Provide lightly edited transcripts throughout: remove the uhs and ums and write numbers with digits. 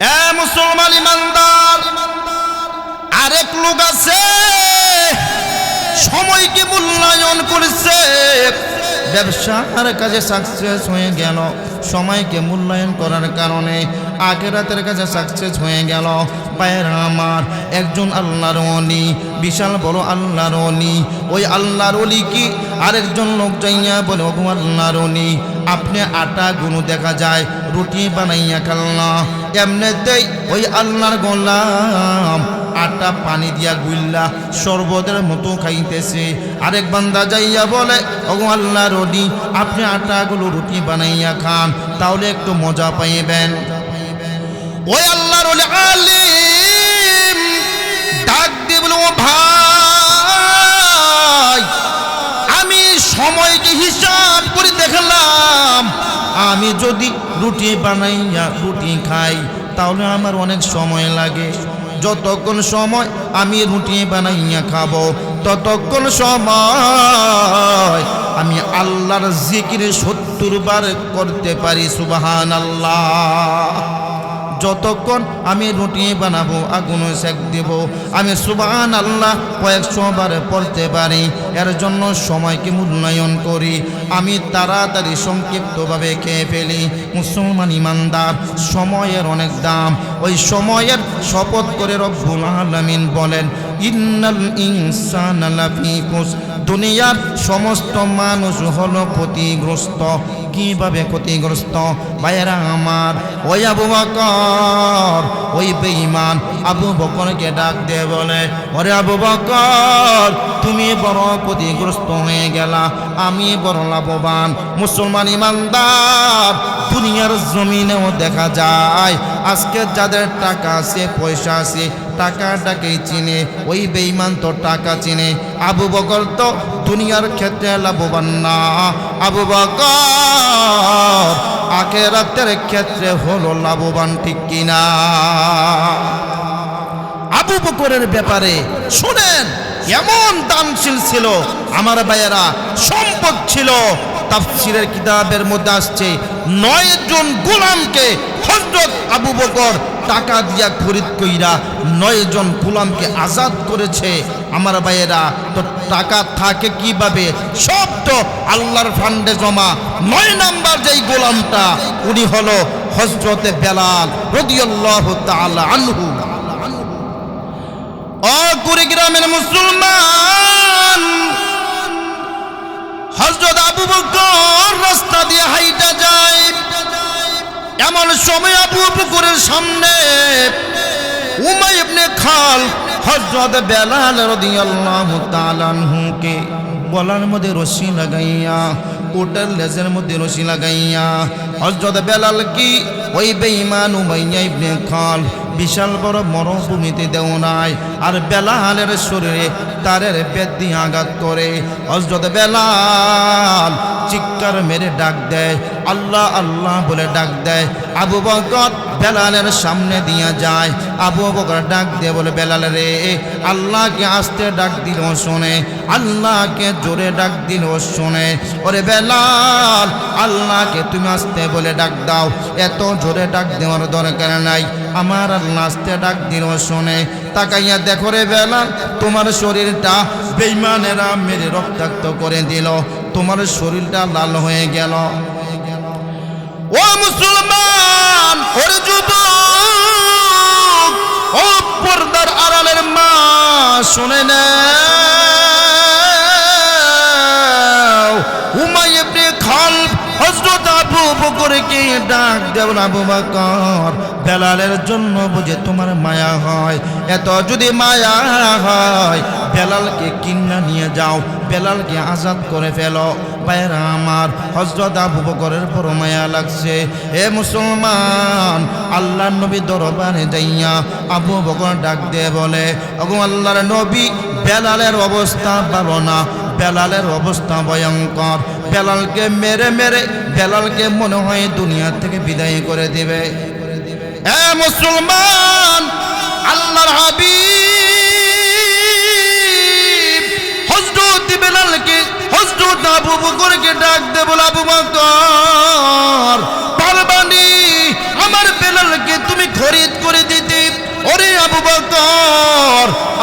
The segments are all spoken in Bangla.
এ মুসলমান ইমানদার, আরেক লোক আছে সময়কে মূল্যায়ন করেছে, ব্যবসার কাজে সাকসেস হয়ে গেল, সময়কে মূল্যায়ন করার কারণে আখিরাতের কাছে সাকসেস হয়ে গেল। ভাইয়েরা আমার, একজন আল্লাহর ওলি, বিশাল বড় আল্লাহর ওলি, ওই আল্লাহর ওলি কি আরেকজন লোক যাইয়া বলে, ওগো আল্লাহর ওলি, আপনি আটা গুনো দেখা যায় রুটি বানাইয়া খাল্লা, এমনিতেই ওই আল্লাহর গোলাম আটা পানি দিয়া গুইল্লা শরবতের মতো খাইতেছে। আরেক বান্দা যাইয়া বলে, ওগো আল্লাহর ওলি, আপনি আটাগুলো রুটি বানাইয়া খান, তাহলে একটু মজা পাইবেন। ওই আল্লাহর ওলি আলিম ডাক দিয়ে বলে, ও ভাই, আমি সময়কে হিসাব করে দেখলাম, আমি যদি রুটি বানাইয়া রুটি খাই তাহলে আমার অনেক সময় লাগে। যতক্ষণ সময় আমি রুটি বানাইয়া খাবো ততক্ষণ সময় আমি আল্লাহর জিকির 70 বার করতে পারি। সুবহানাল্লাহ। যতক্ষণ আমি রুটি বানাবো, আগুন সেক দেব, আমি সুবহানাল্লাহ কয়েকশো বার পড়তে পারি। এর জন্য সময়কে মূল্যায়ন করি, আমি তাড়াতাড়ি সংক্ষিপ্তভাবে খেয়ে ফেলি। মুসলমান ইমানদার, সময়ের অনেক দাম। ওই সময়ের শপথ করে রব্বুল আলামিন বলেন, ইন্নাল ইনসানা লাফি খুসর, দুনিয়ার সমস্ত মানুষ হলো ক্ষতিগ্রস্ত। কিভাবে ক্ষতিগ্রস্ত? ভাইয়েরা আমার, ওই আবু বকর, ওই বেঈমান আবু বকরকে ডাক দিয়ে বলে, ওরে আবু বকর, তুমি বড় ক্ষতিগ্রস্ত হয়ে গেলা, আমি বড় লাভবান। মুসলমান ইমানদার, দুনিয়ার জমিনেও দেখা যায় আজকে যাদের টাকা আছে, পয়সা আছে, টাকাটাকেই চিনে, ওই বেঈমান তো টাকা চিনে। আবু বকর তো দুনিয়ার ক্ষেত্রে লাভবান না, আবু বকর আখিরাতের ক্ষেত্রে হলো লাভবান। ঠিক কিনা? আবু বকরের ব্যাপারে শুনেন, এমন দানশীল ছিল আমার ভাইয়েরা, সম্পদ ছিল। তাফসীরের কিতাবের মধ্যে আসছে 9 জন গোলামকে হযরত আবু বকর টাকা দিয়া খরিদ কইরা 9 জন গোলামকে আজাদ করেছে। আমার ভাইয়েরা, তো টাকা থাকে কিভাবে? সব তো আল্লাহর ফান্ডে জমা। 9 নাম্বার যেই গোলামটা, উনি হলো হযরতে বেলাল রাদিয়াল্লাহু তাআলা আনহু। ও কুড়িগ্রামের মুসলমান, হযরত আবু বকর রাস্তা দিয়ে হাইটা যায়, এমন সময় আবু বকরের সামনে উমাইয়া ইবনে খালদ হযরত বেলাল রাদিয়াল্লাহু তাআলা আনহুকে গলার মধ্যে রশি লাগাইয়া, কোটের লেজের মধ্যে রশি লাগাইয়া হযরত বেলাল কি ওই বেঈমান উমাইয়া ইবনে খালদ বিশাল বড় মরুভূমিতে দেও নাই, আর বেলালের শরীরে তারের বেত দিয়ে আঘাত করে। হযরত বেলাল চিৎকার মেরে ডাক দেয়, আল্লাহ আল্লাহ বলে ডাক দেয়। আবু বকর বেলালের সামনে দিয়ে যায়, আবু বকর ডাক দিয়ে বলে, বেলাল রে, আল্লাহকে আস্তে ডাক দিল শোনে, আল্লাহকে জোরে ডাক দিল শোনে। ওরে বেলাল, আল্লাহকে তুমি আস্তে বলে ডাক দাও, এত জোরে ডাক দেওয়ার দরকার নাই, আমার আল্লাহ আস্তে ডাক দিল শোনে। তাকাইয়া দেখো রে বেলাল, তোমার শরীরটা বেঈমানেরা মেরে রক্তাক্ত করে দিল, তোমার শরীরটা লাল হয়ে গেল। ও মুসলমান, ওরে যুবক, ও পর্দার আড়ালের মা, শুনে নাও, উমাইয়া ইবনে খালদ হযরত আবু বকরকে ডাক দেন, আবু বকর, বেলালের জন্য বুঝে তোমার মায়া হয়, এত যদি মায়া হয় বেলালকে কিন্না নিয়ে যাও, বেলালকে আজাদ করে ফেলো। ভাইয়েরা আমার, হযরত আবু বকরের বড় মায়া লাগছে। হে মুসলমান, আল্লাহর নবী দরবারে যাইয়া আবু বকর ডাক দিয়ে বলে, ওগো আল্লাহর নবী, বেলালের অবস্থা ভালো না, বেলালের অবস্থা ভয়ঙ্কর, বেলালকে মেরে মেরে বেলালকে মনে হয় দুনিয়া থেকে বিদায় করে দিবে। হে মুসলমান, আল্লাহর হাবিব হযরত বেলালকে, হযরত আবু বকরকে ডাক দে বলে, আবু বকর, পারবানি আমার বেলালকে তুমি খরিদ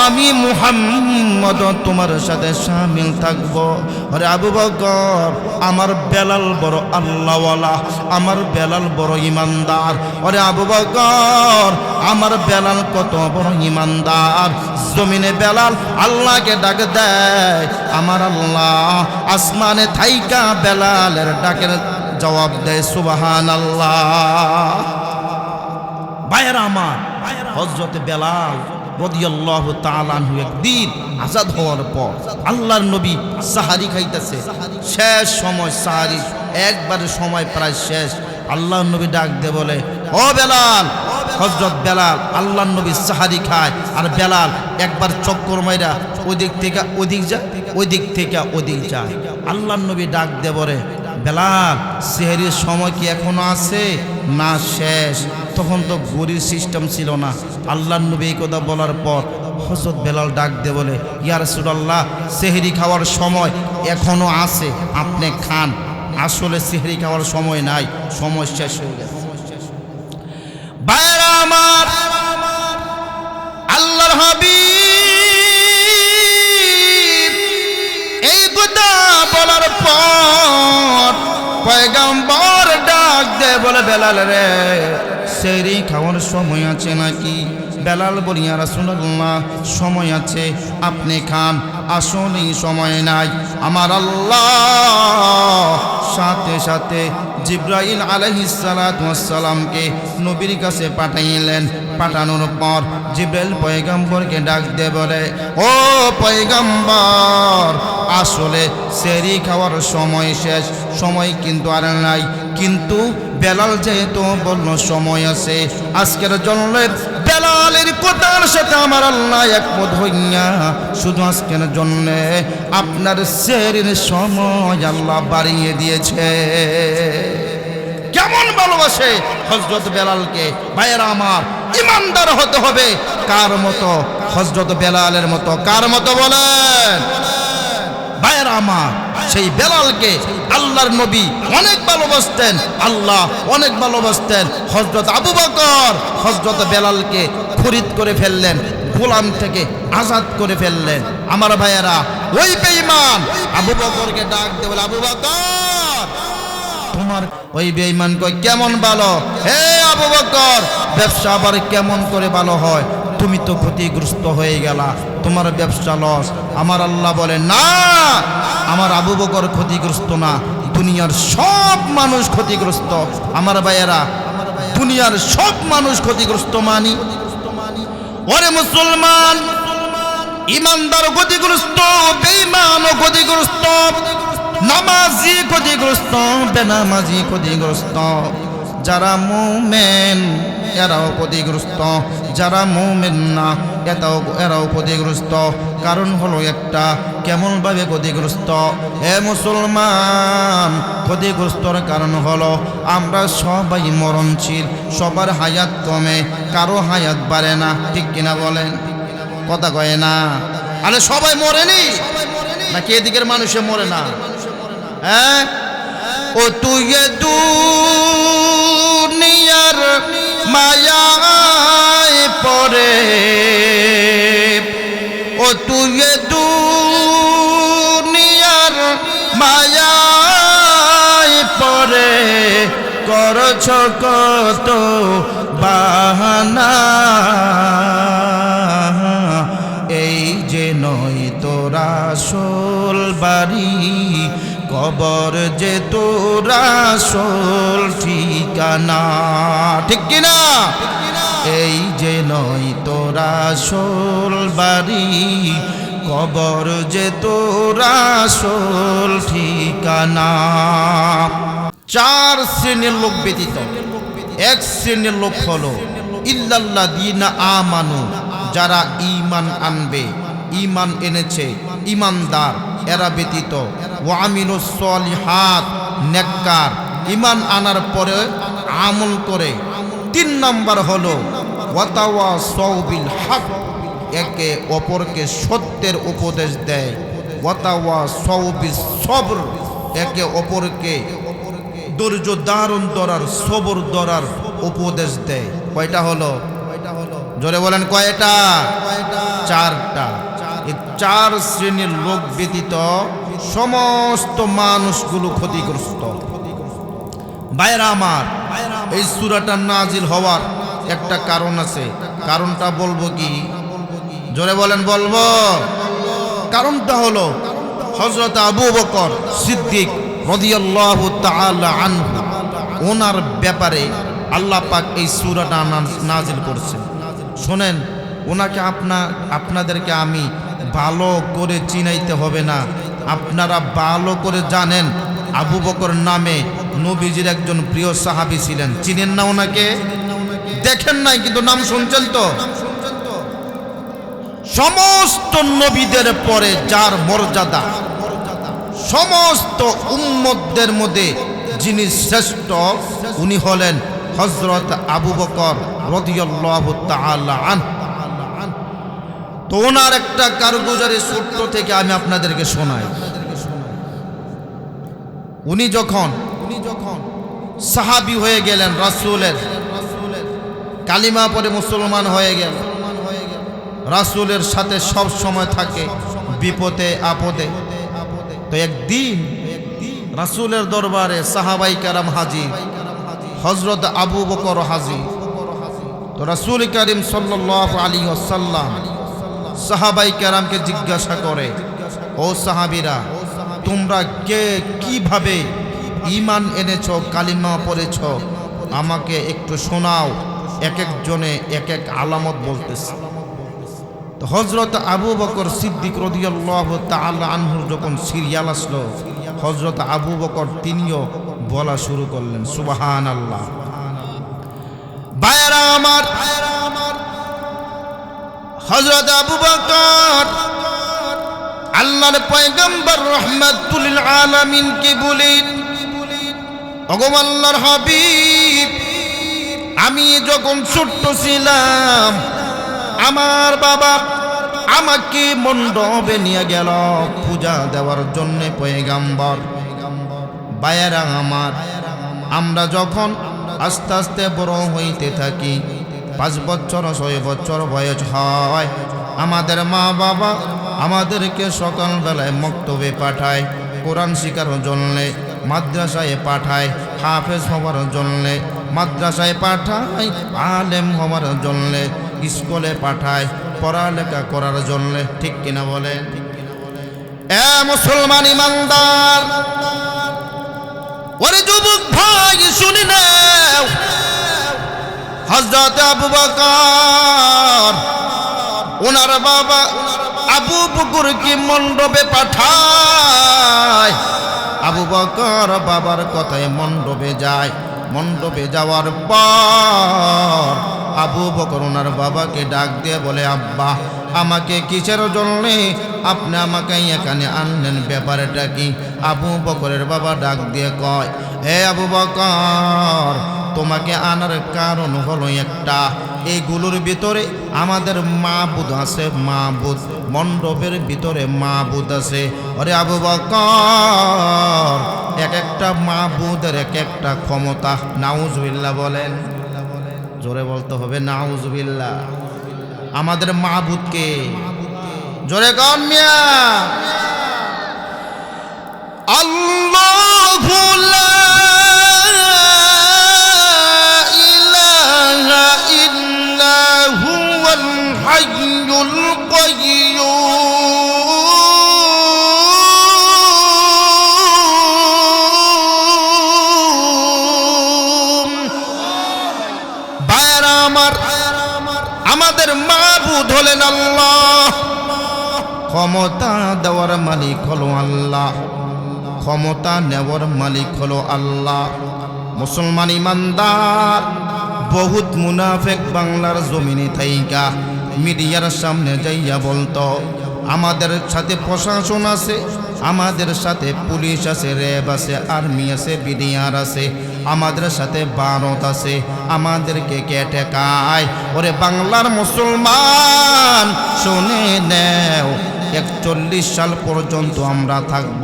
আমি মুহাম্মদ তোমার সাথে শামিল থাকব। আরে আবু বকর, আমার বেলাল বড় আল্লাহওয়ালা, আমার বেলাল বড় ইমানদার। আরে আবু বকর, আমার বেলাল কত বড় ইমানদার। জমিনে বেলাল আল্লাহকে ডাক দেয়, আমার আল্লাহ আসমানে থাইকা বেলালের ডাকের জবাব দেয় সুবহানাল্লাহ। ভাইয়েরা আমার, হযরত বেলাল রাদিয়াল্লাহু তাআলা আনহু একদিন আজাদ হওয়ার পর আল্লাহর নবী সাহারি খাইতেছে, শেষ সময় সাহারি, একবারে সময় প্রায় শেষ। আল্লাহর নবী ডাক দিয়ে বলে, ও বেলাল। হযরত বেলাল আল্লাহর নবী সাহারি খায়, আর বেলাল একবার চক্কর মাইরা ওদিক থেকে ওদিক যায়, ওদিক থেকে ওদিক যায়। আল্লাহর নবী ডাক দিয়ে বলে, বেলাল, সেহরির সময় কি এখনো আছে না শেষ? তখন তো ঘড়ির সিস্টেম ছিল না। আল্লাহর নবী এই কথা বলার পর হযরত বেলাল ডাক দিয়ে বলে, ইয়া রাসূলুল্লাহ, সেহরি খাওয়ার সময় এখনো আছে, আপনি খান। আসলে সেহরি খাওয়ার সময় নাই, সময় শেষ হয়ে গেছে। ভাইরা আমার, আল্লাহর হাবিব এই কথা বলার পর পয়গম্বর ডাক দে বলে, বেলাল রে, সেহরি খাওয়ার সময় আছে নাকি? বেলাল বলি, ইয়া রাসূলুল্লাহ, সময় আছে, আপনি খান। আসলেই সময় নাই। আমার আল্লাহ সাথে সাথে জিবরাইল আলাইহিস সালাতু ওয়াস সালামকে নবীর কাছে পাঠাইলেন। পাঠানোর পর জিবরাইল পয়গম্বরকে ডাক দিয়ে বলে, ও পয়গম্বর, আসলে সেহরি খাওয়ার সময় শেষ, সময় কিন্তু আর নাই। কিন্তু বেলাল যেহেতু বলল সময় আছে, আজকের জন্য বেলালের কথার সাথে আমার আল্লাহ একমত হইয়া শুধু আজকের জন্য আপনার সেহরির সময় আল্লাহ বাড়িয়ে দিয়েছে। কেমন ভালোবাসে হযরত বেলালকে। ভাইয়েরা আমার, ইমানদার হতে হবে কার মতো? হযরত বেলালের মতো। কার মতো বলেন? ভাইয়েরা আমার, সেই বেলালকে আল্লাহর নবী অনেক ভালোবাসতেন, আল্লাহ অনেক ভালোবাসতেন। হযরত আবু বকর হযরত বেলালকে খরিদ করে ফেললেন, গোলাম থেকে আজাদ করে ফেললেন। আমার ভাইয়েরা, ওই বেঈমান আবু বকরকে ডাক দিয়ে বলে, আবু বকর, তোমার ওই বেঈমান কই কেমন ভালো? হে আবু বকর, ব্যবসা আবার কেমন করে ভালো হয়? তুমি তো ক্ষতিগ্রস্ত হয়ে গেলা, তোমার ব্যবসা লস। আমার আল্লাহ বলে, না, আমার আবু বকর ক্ষতিগ্রস্ত না, দুনিয়ার সব মানুষ ক্ষতিগ্রস্ত। আমার ভাইয়েরা, দুনিয়ার সব মানুষ ক্ষতিগ্রস্ত মানি? ওরে মুসলমান, ইমানদার ক্ষতিগ্রস্ত, বেঈমান ক্ষতিগ্রস্ত, নামাজি ক্ষতিগ্রস্ত, বেনামাজি ক্ষতিগ্রস্ত। যারা মুমিন এরাও ক্ষতিগ্রস্ত, যারা মুমিন না এরাও ক্ষতিগ্রস্ত। কারণ হলো একটা, কেমন ভাবে ক্ষতিগ্রস্ত? হে মুসলমান, ক্ষতিগ্রস্তর কারণ হলো আমরা সবাই মরণশীল, সবার হায়াত কমে, কারো হায়াত বাড়ে না। ঠিক কিনা বলেন? কথা কয় না? আরে সবাই মরেনি নাকি এদিকের মানুষে মরে না? হ্যাঁ, ও তুই দুনিয়ার মায়ায় পড়ে, ও তুই দুনিয়ার মায়ায় পড়ে, করছ কত বাহানা, এই যে নয় তোর আসল বাড়ি, কবর যে তোর আসল ঠিকানা। ঠিক কিনা? এই যে নয় তোর আসল বাড়ি, কবর যে তোর আসল ঠিকানা। চার শ্রেণীর লোক ব্যতীত এক শ্রেণীর লোক হলো ইল্লাল্লাযীনা আমানু, যারা ঈমান আনবে, ঈমান এনেছে, ঈমানদার, এরা ব্যতীত। ওয়া আমিলুস সলিহাত, নেককার, ঈমান আনার পরে আমল করে। তিন নাম্বার হলো ওয়াতাওয়াসাউ বিল হক, একে অপরকে সত্যের উপদেশ দেয়। ওয়াতাওয়াসাউ বিস সবর, একে অপরকে ধৈর্য ধারণ করার, সবর ধরার উপদেশ দেয়। কয়টা হলো? জোরে বলেন কয়টা? চারটা। এই চার শ্রেণীর লোক ব্যতীত সমস্ত মানুষগুলো ক্ষতিগ্রস্ত। ভাইরা আমার, এই সূরাটা নাজিল হওয়ার একটা কারণ আছে। কারণটা বলবো কি? জোরে বলেন বলবো। কারণটা হলো হযরত আবু বকর সিদ্দিক রাদিয়াল্লাহু তাআলা আনহু, ওনার ব্যাপারে আল্লাহ পাক এই সূরাটা নাজিল করছেন। শোনেন, ওনাকে আপনাদেরকে আমি ভালো করে চিনাইতে হবে না, আপনারা ভালো করে জানেন আবু বকর নামে নবীজির একজন প্রিয় সাহাবী ছিলেন। চিনেন না ওনাকে? দেখেন নাই কিন্তু নাম শুনছেন তো। সমস্ত নবীদের পরে যার মর্যাদা, সমস্ত উম্মতদের মধ্যে যিনি শ্রেষ্ঠ, উনি হলেন হযরত আবু বকর রাদিয়াল্লাহু তাআলা আনহু। তো ওনার একটা কারগুজারি সূত্র থেকে আমি আপনাদেরকে শোনাই। উনি যখন সাহাবী হয়ে গেলেন, রাসূলের কালিমা পড়ে মুসলমান হয়ে গেল, রাসূলের সাথে সব সময় থাকে বিপদে আপদে। তো একদিন রাসূলের দরবারে সাহাবাই কেরাম হাজির, হযরত আবু বকর হাজির। তো রাসূল করিম সাল্লাল্লাহু আলাইহি ওয়াসাল্লাম সাহাবাই কেরামকে জিজ্ঞাসা করে, ও সাহাবীরা, তোমরা কে কিভাবে ঈমান এনেছো, কালিমা পড়েছো, আমাকে একটু শোনাও। এক একজনে এক এক আলামত বলতেছে। তো হযরত আবু বকর সিদ্দিক রাদিয়াল্লাহু তাআলা আনহুর যখন সিরিয়াল আসলো, হযরত আবু বকর তিনিও বলা শুরু করলেন সুবহানাল্লাহ। ভাইরা আমার, হযরত আবু বকর আল্লাহর পয়গম্বর রাহমাতুল লিল আলামিন কে বলেন, ওগো আল্লাহর হাবিব, আমি যখন ছোট্ট ছিলাম আমার বাবা আমাকে মণ্ডপে নিয়ে গেল পূজা দেওয়ার জন্য পয়গম্বর। ভাইয়েরা আমার, আমরা যখন আস্তে আস্তে বড় হইতে থাকি, 5 বছর 6 বছর বয়স হয়, আমাদের মা বাবা আমাদেরকে সকালবেলায় মক্তবে পাঠায়, কোরআন শিখার জন্যে, মাদ্রাসায় পাঠায়, হাফেজ হওয়ার জন্যে মাদ্রাসায় পাঠায়, আলেম হওয়ার জন্যে স্কুলে পাঠায়, পড়ালেখা করার জন্যে। ঠিক কিনা বলেন? এ মুসলমান ইমানদার, ওরে যুবক ভাই শুনে নাও, হযরত আবু বকর ওনার বাবা আবু বকরকে মণ্ডপে পাঠায়। আবু বকর বাবার কথায় মণ্ডপে যায়। মণ্ডপে যাওয়ার পর আবু বকর ওনার বাবাকে ডাক দিয়ে বলে, আব্বা, আমাকে কিসের জন্যে আপনি আমাকে এখানে আনলেন, ব্যাপারটা কি? আবু বকরের বাবা ডাক দিয়ে কয়, হে আবু বকর, তোমাকে আনার কারণ হলো একটা, এইগুলোর ভিতরে আমাদের মাবুদ আছে, মাবুদ, মণ্ডপের ভিতরে মাবুদ আছে। আরে আবু বকর, এক একটা মাবুদের এক একটা ক্ষমতা। নাউজুবিল্লাহ বলেন, জোরে বলতে হবে নাউজুবিল্লাহ। আমাদের মাবুদকে জোরে কন মিয়া, আল্লাহু লা ইলাহা ইল্লা হুয়াল হাইয়ুল কাইয়্যুম। ভাইরা আমার, আমাদের মাবুদ হলেন আল্লাহ। ক্ষমতা দেওয়ার মালিক হলো আল্লাহ, ক্ষমতা নেওয়ার মালিক হলো আল্লাহ। মুসলমান ইমানদার, বহুত মুনাফিক বাংলার জমিনে থাইকা মিডিয়ার সামনে যাইয়া বলতো, আমাদের সাথে প্রশাসন আছে, আমাদের সাথে পুলিশ আছে, র্যাব আছে, আর্মি আছে, বিডিআর আছে, আমাদের সাথে ভারত আছে, আমাদেরকে কে ঠেকায়? ওরে বাংলার মুসলমান শুনে নেও, 41 সাল পর্যন্ত আমরা থাকব,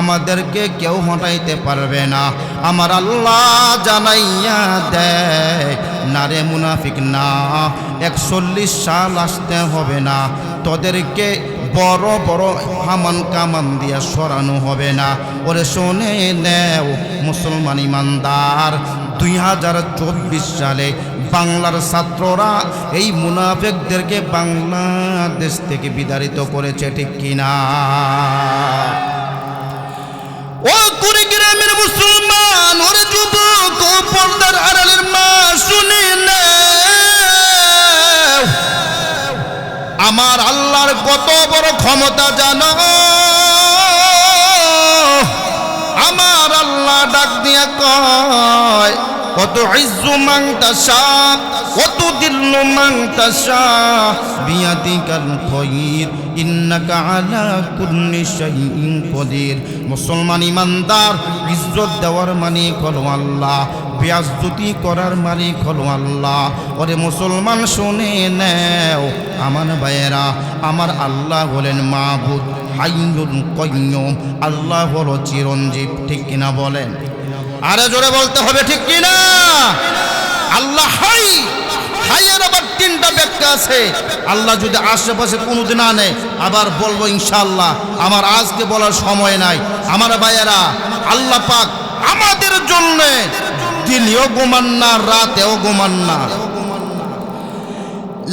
আমাদেরকে কেউ হটাইতে পারবে না। আমার আল্লাহ জানাইয়া দেয়, না রে মুনাফিক না, 41 সাল আসতে হবে না, তোদেরকে বড় বড় হামান কামান দিয়া সরানো হবে না। ওরে শোনে নেও মুসলমান ইমানদার, 2024 সালে বাংলার ছাত্ররা এই মুনাফিকদেরকে বাংলাদেশ থেকে বিতাড়িত করেছে, ঠিক কিনা? ও কুড়িগ্রামের মুসলমান, ওরে যুবক, ও পর্দার আড়ালের মা, শুনে নাও আমার আল্লাহর কত বড় ক্ষমতা জানো? আমার আল্লাহ ডাক দিয়া কয়, কত ইজ্জু মান তাশা কত দিল্লু মান তাশা বিয়াদিকাল খায়র ইন্নাকা আলা কুল্লি শাইইন কদির। মুসলমান ইমানদার, ইজ্জত দেওয়ার মালিক হলো আল্লাহ, বেয়াজ্জতি করার মালিক হলো আল্লাহ। ওরে মুসলমান শুনে নাও আমার ভাইয়েরা, আমার আল্লাহ হলেন মাবুদ, হাইয়ুল কাইয়্যুম, আল্লাহ হলো চিরঞ্জীব, ঠিক কিনা বলেন? আরে জোরে বলতে হবে, ঠিক কিনা? আল্লাহ হাই, হাইয়ের আবার 3টা ব্যাখ্যা আছে। আল্লাহ যদি আশেপাশে কোনোদিন আনে আবার বলবো ইনশাআল্লাহ, আমার আজকে বলার সময় নাই। আমার ভাইয়েরা, আল্লাহ পাক আমাদের জন্য দিনেও ঘুমান না, রাতেও ঘুমান না।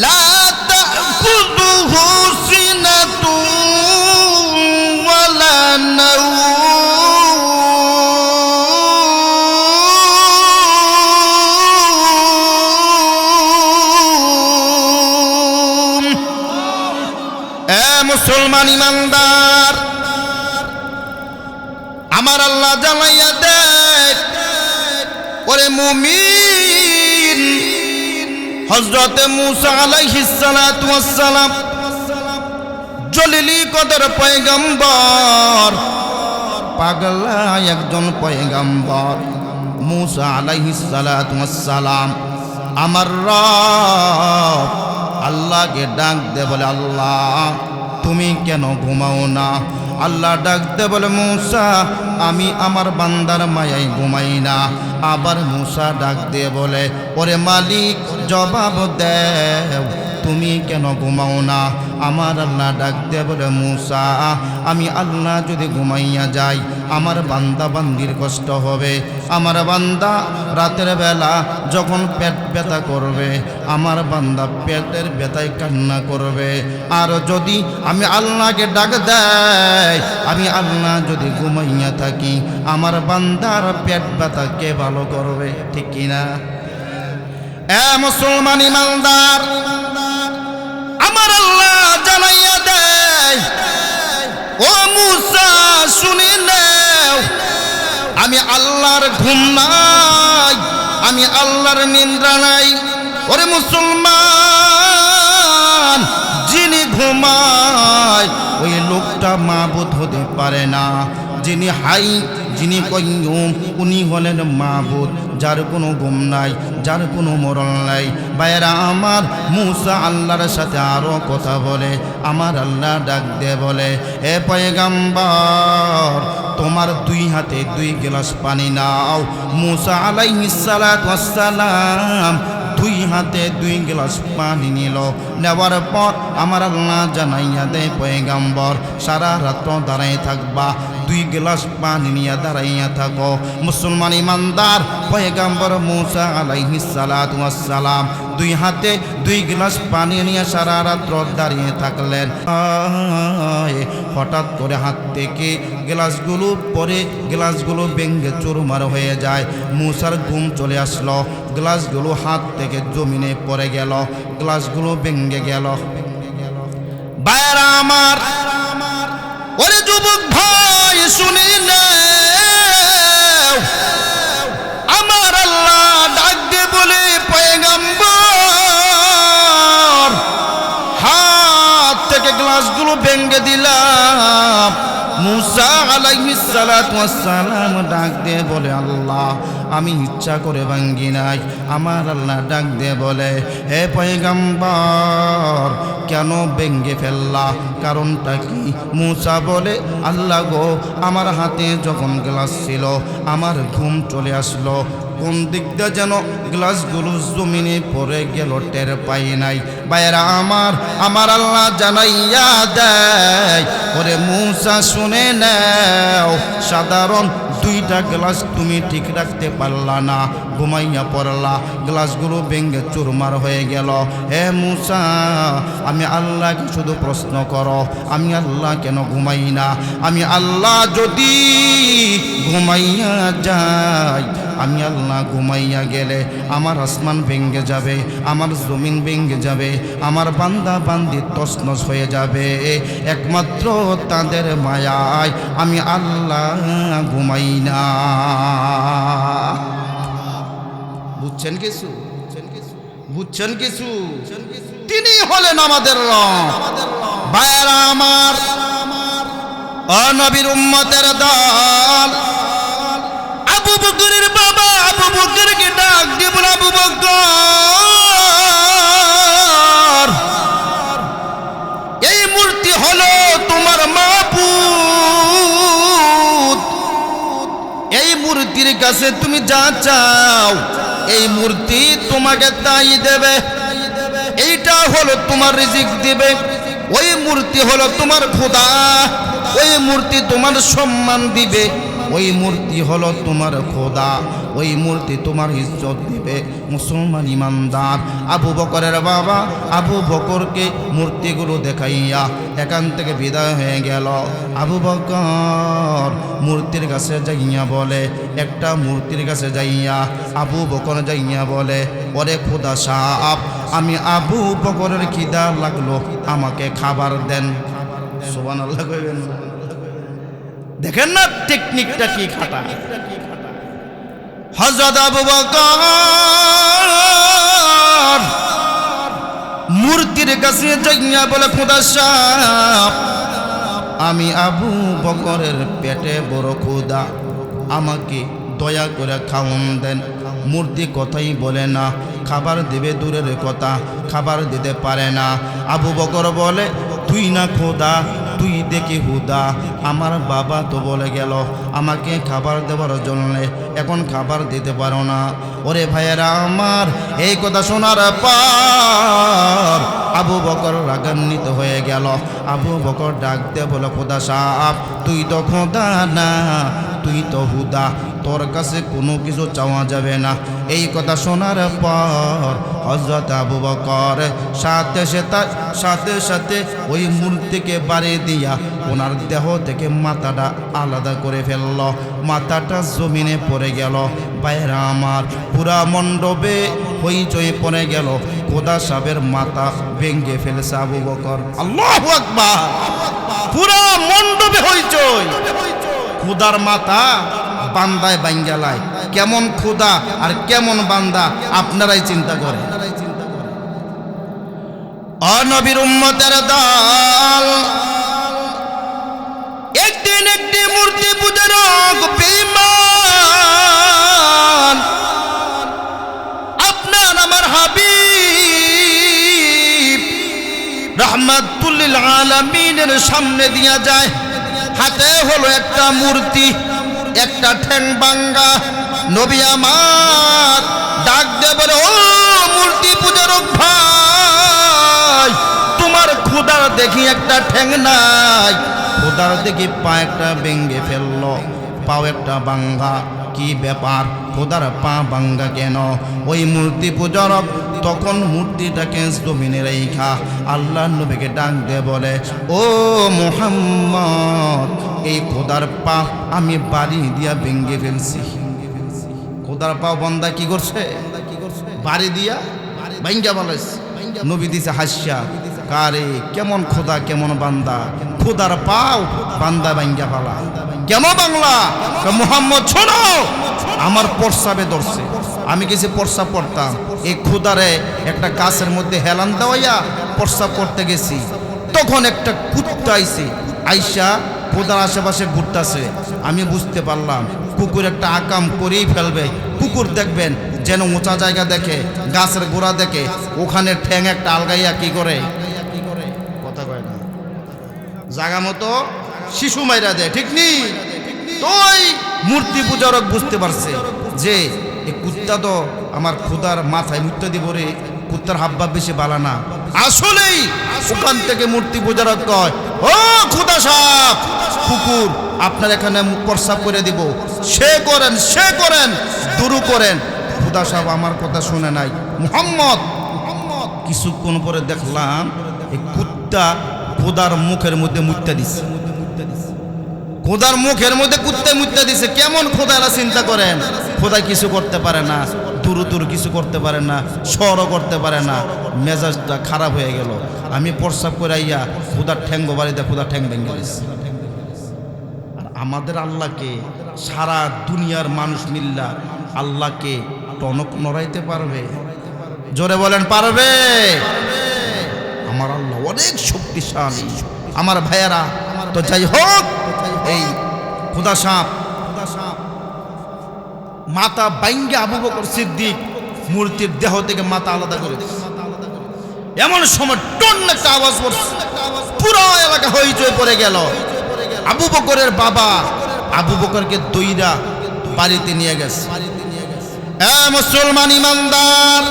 লা তাখুযুহু সিনাতুন ওয়ালা নাওম। এ মুসলমান ইমানদার, আমার আল্লাহ জানাইয়া দেয়, ওরে মুমিন, হযরতে মূসা আলাইহিস সালাতু ওয়াস সালাম জলিলি কদর পয়গম্বর, পাগলা একজন পয়গম্বর। মূসা আলাইহিস সালাতু ওয়াস সালাম আমার রব আল্লাহকে ডাক দে, বলে আল্লাহ তুমি কেন ঘুমাও না? আল্লাহ ডাক দে বলে, মূসা আমি আমার বান্দার মায়ায় ঘুমাই না। আবার মূসা ডাক দিয়ে বলে, ওরে মালিক জবাব দেও, তুমি কেন ঘুমাও না? আমার আল্লাহ ডাক দিয়ে বলে, মূসা আমি আল্লাহ যদি ঘুমাইয়া যাই আমার বান্দা বান্দির কষ্ট হবে। আমার বান্দা রাতের বেলা যখন পেট ব্যথা করবে, আমার বান্দা পেটের ব্যথায় কান্না করবে। আর যদি আমি আল্লাহকে ডাক দেয়, আমি আল্লাহ যদি ঘুমাইয়া থাকি, আমার বান্দার পেট ব্যথা কে ভালো করবে, ঠিক কিনা? এ মুসলমান ইমানদার, আমার আল্লাহ জানাইয়া দেয়, ও মূসা শুনে নাও, আমি আল্লাহর ঘুম নাই, আমি আল্লাহর নিদ্রা নাই। ওরে মুসলমান, যিনি ঘুমায় ওই লোকটা মাবুদ হতে পারে না। যিনি হাই, যিনি কাইয়্যুম, উনি হলেন মাবুদ, যার কোনো ঘুম নাই, যার কোনো মরণ নাই। ভাইয়েরা আমার, মূসা আল্লাহর সাথে আরো কথা বলে। আমার আল্লাহ ডাক দে বলে, এ পয়গম্বর তোমার 2 হাতে 2 গ্লাস পানি নাও। মূসা আলাইহিস সালাতু ওয়াস সালাম 2 হাতে 2 গ্লাস পানি নিল। নেওয়ার পর আমার আল্লাহ জানাইয়া দেয়, পয়গম্বর সারা রাত দাঁড়াই থাকবা, 2 গ্লাস পানি নিয়ে দাঁড়াইয়া থাকো। মুসলমান ইমানদার, পয়গম্বর মূসা আলাইহিস সালাতু ওয়াস সালাম 2 হাতে 2 গ্লাস পানি নিয়ে সারা রাত দাঁড়িয়ে থাকলেন। হঠাৎ করে হাত থেকে গ্লাসগুলো পরে গ্লাসগুলো ভেঙে চুরমার হয়ে যায়। মূসার ঘুম চলে আসলো, গ্লাসগুলো হাত থেকে জমিনে পড়ে গেল, গ্লাসগুলো ভেঙে গেল। ভাইরা আমার, ওরে যুবক ভাই শুনে নাও, আমার আল্লাহ ডাক দিয়ে বলে, পয়গম্বর হাত থেকে গ্লাসগুলো ভেঙে দিলাম, মুসা আলাইহিস সালাতু ওয়াস সালাম ডাক দিয়ে বলে, আল্লাহ আমি ইচ্ছা করে ভাঙ্গি নাই। আমার আল্লাহ ডাক দিয়ে বলে, হে পয়গম্বর কেন ভেঙ্গে ফেললা, কারণটা কি? মুসা বলে, আল্লাহ গো আমার হাতে যখন গ্লাস ছিল আমার ঘুম চলে আসলো, কোন দিক দিয়ে যেন গ্লাসগুলো জমিনে পড়ে গেল টের পাই নাই। বাইরা আমার আল্লাহ জানাইয়া দেয়, ওরে মুসা শুনে নাও, সাধারণ দুইটা গ্লাস তুমি ঠিক রাখতে পারলা না, ঘুমাইয়া পড়লা, গ্লাসগুলো ভেঙে চুরমার হয়ে গেল। হে মুসা আমি আল্লাহকে শুধু প্রশ্ন করো, আমি আল্লাহ কেন ঘুমাই না? আমি আল্লাহ যদি ঘুমাইয়া যাই, আমি আল্লাহ ঘুমাইয়া গেলে আমার আসমান ভেঙে যাবে, আমার জমিন ভেঙে যাবে, আমার বান্দা বান্দি তছনছ হয়ে যাবে। একমাত্র তাদের মায়ায় আমি আল্লাহ ঘুমাই না। বুঝছেন কিছু? বুঝছেন কিছু? তিনি হলেন আমাদের রব। ভাইরা আমার, নবীর উম্মতের দল, আবু বকরের বাবা আবু বকরকে ডাক দিয়ে বলে, আবু বকর এই মূর্তি হলো তোমার মাবুদ, এই মূর্তির কাছে তুমি যা চাও এই মূর্তি তোমাকে তাই দেবে, এইটা হলো তোমার রিজিক দিবে, ওই মূর্তি হলো তোমার খোদা, ওই মূর্তি তোমার সম্মান দিবে, ওই মূর্তি হলো তোমার খোদা, ওই মূর্তি তোমার ইজ্জত দিবে। মুসলমান ইমানদার আবু বকরের বাবা আবু বকরকে মূর্তিগুলো দেখাইয়া এখান থেকে বিদায় হয়ে গেল। আবু বকর মূর্তির কাছে যাইয়া বলে, একটা মূর্তির কাছে যাইয়া আবু বকর যাইয়া বলে, ওরে খোদা সাহেব আমি আবু বকরের খিদা লাগলো, আমাকে খাবার দেন। সুবহানাল্লাহ কইবেন। দেখেন না টেকনিকটা কি খাটা। হযরত আবু বকর মূর্তির কাছে যাইয়া বলে, খোদা সাহেব আমি আবু বকরের পেটে বড় ক্ষুধা, আমাকে দয়া করে খাওয়ান দেন। মূর্তি কথাই বলে না, খাবার দেবে দূরের কথা, খাবার দিতে পারে না। আবু বকর বলে, তুই না খোদা, তুই দেখি হুদা, আমার বাবা তো বলে গেল আমাকে খাবার দেওয়ার জন্য, এখন খাবার দিতে পারো না। ওরে ভাইয়েরা আমার, এই কথা শোনার পর আবু বকর রাগান্বিত হয়ে গেল। আবু বকর ডাক দিয়ে বলে, খোদা সাহেব তুই তো খোদা না, তুই তো হুদা, তোর কাছে কোনো কিছু চাওয়া যাবে না। এই কথা শোনার পর হযরত আবু বকর সাথে সাথে ওই মূর্তিকে বাড়ি দিয়া ওনার দেহ থেকে মাথাটা আলাদা করে ফেলল, মাথাটা জমিনে পড়ে গেল। বাইরা আমার, পুরা মণ্ডপে হইচই পড়ে গেল, খোদা সাহেবের মাথা ভেঙে ফেলেছে আবু বকর। আল্লাহু আকবার! পুরা মণ্ডপে হইচই, খোদার মাথা বান্দায় বাঙ্গালায়। কেমন খোদা আর কেমন বান্দা আপনারাই চিন্তা করেন। নবীর উম্মতের দল একদিন একটি মূর্তি পূজার বেঈমান আপনার আমার হাবিব রাহমাতুল লিল আলামিনের সামনে দিয়া যায়। হাতে হলো একটা মূর্তি, একটা ঠ্যাং ভাঙ্গা। নবী আমার ডাক দিয়ে বলে, ও মূর্তি পূজারক ভাই, তোমার খোদার দেখি একটা ঠ্যাং নাই, খোদার দেখি পা একটা ভেঙে ফেললো, পাও একটা ভাঙ্গা, কি ব্যাপার? খোদার পা ভাঙ্গা কেন? ওই মূর্তি পূজারক তখন মূর্তিটাকে জমিনে রেখা আল্লাহর নবীকে ডাক দিয়ে বলে, ও মুহাম্মদ এই খোদার পা আমি বাড়ি দিয়া ভেঙে ফেলছি। খোদার পা বান্দা কি করছে? বাড়ি দিয়া ভাঙ্গা ফেলেছে। নবী দিছে হাসিয়া, কারে কেমন খোদা কেমন বান্দা, খোদার পাও বান্দা ভাঙ্গা ফেলা কেমন বাংলা? মুহাম্মদ শোনো, আমার প্রস্রাবে ধরছে, আমি কিছু প্রস্রাব করতাম, এই খোদারে একটা গাছের মধ্যে হেলান দেওয়াইয়া প্রস্রাব করতে গেছি, তখন একটা কুত্তা আইছে, আইসা খোদার আশেপাশে ঘুরতেছে। আমি বুঝতে পারলাম কুকুর একটা আকাম করেই ফেলবে। কুকুর দেখবেন যেন উঁচা জায়গা দেখে, গাছের গোড়া দেখে, ওখানে ঠ্যাং একটা আলগাইয়া কি করে, কথা কয় না, জায়গা মতো শিশু মাইরা দেয়, ঠিক নেই? তো ওই মূর্তি পূজারক বুঝতে পারছে যে এই কুত্তা তো আমার খোদার মাথায় মুত্তা দিব রে, কুত্তার হাবভাব বেশি বালা না। আসলেই ওখান থেকে মূর্তি পূজারক কয়, ও খোদা সাহেব, কুকুর আপনার এখানে প্রস্রাব করে দিব, সে করেন দুরু করেন। খোদা সাহেব আমার কথা শুনে নাই। মুহাম্মদ কিছুক্ষণ পরে দেখলাম এই কুত্তা খোদার মুখের মধ্যে মুত্তা দিছে, খোদার মুখের মধ্যে কুত্তায় মুত্তা দিছে। কেমন খোদারা চিন্তা করেন, খোদা কিছু করতে পারে না, দুরু কিছু করতে পারে না, সরও করতে পারে না। মেজাজটা খারাপ হয়ে গেল। আমি প্রস্রাব করে আইয়া খোদার ঠ্যাঙ্গ বাড়িতে খোদার ঠ্যাং ভেঙে দিছি। আর আমাদের আল্লাহকে সারা দুনিয়ার মানুষ মিল্লা আল্লাহকে টনক নড়াইতে পারবে? জোরে বলেন পারবে? আমার আল্লাহ অনেক শক্তিশালী। আমার ভাইয়েরা, তো যাই হোক, এই খোদা সাপ মাথা বাইঙ্গে আবু বকর সিদ্দিক মূর্তির দেহ থেকে মাথা আলাদা করে দিয়েছে। এমন সময় টন একটা আওয়াজ পড়ছে, পুরো এলাকা হইচই পড়ে গেল। আবু বকরের বাবা আবু বকরকে দইরা বাড়িতে নিয়ে গেছে। মুসলমান ইমানদার,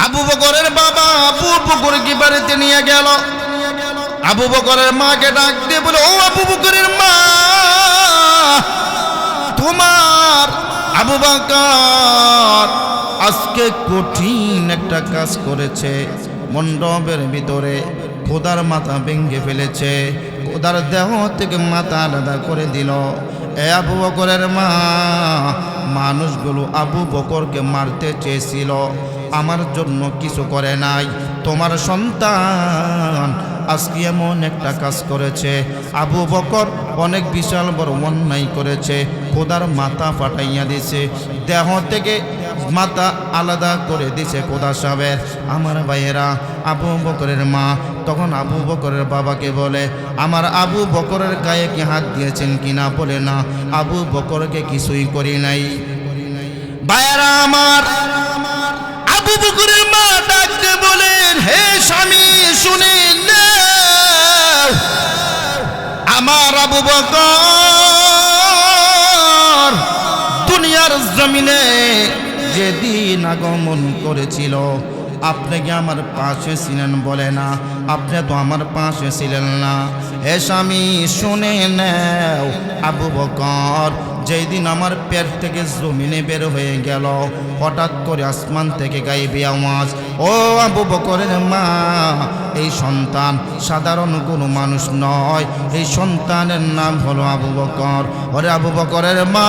আবু বকরের বাবা আবু বকরকে বাড়িতে নিয়ে গেল। আবু বকরের মাকে ডাক দিয়ে বলে, ও আবু বকরের মা, তোমার আবু বকর আজকে কঠিন একটা কাজ করেছে। মণ্ডপের ভিতরে খোদার মাথা ভেঙে ফেলেছে, খোদার দেহ থেকে মাথা আলাদা করে দিল। এ আবু বকরের মা, মানুষগুলো আবু বকরকে মারতে চেয়েছিল, আমার জন্য কিছু করে নাই। তোমার সন্তান আজকে এমন একটা কাজ করেছে। আবু বকর অনেক বিশাল বড় অন্যায় করেছে, খোদার মাথা ফাটাইয়া দিছে, দেহ থেকে মাথা আলাদা করে দিছে খোদা সাহেবের। আমার ভাইয়েরা, আবু বকরের মা তখন আবু বকরের বাবাকে বলে, আমার আবু বকরের গায়ে কি হাত দিয়েছেন কিনা? বলে না, আবু বকরকে কিছুই করি নাই। ভাইয়েরা আমার, আবু বকরের মা ডাকতে বলেন, হে স্বামী শুনে নাও, আমার আবু বকর দুনিয়ার জমিনে যেদিন আগমন করেছিল, আপনি কি আমার পাশে ছিলেন? বলে না, আপনি তো আমার পাশে ছিলেন না। হে স্বামী শুনে নাও, আবু বকর যেই দিন আমার পেট থেকে জমিনে বের হয়ে গেল, হঠাৎ করে আসমান থেকে গাইবে আওয়াজ, ও আবু বকরের মা, এই সন্তান সাধারণ কোনো মানুষ নয়, এই সন্তানের নাম হলো আবু বকর। ওরে আবু বকরের মা,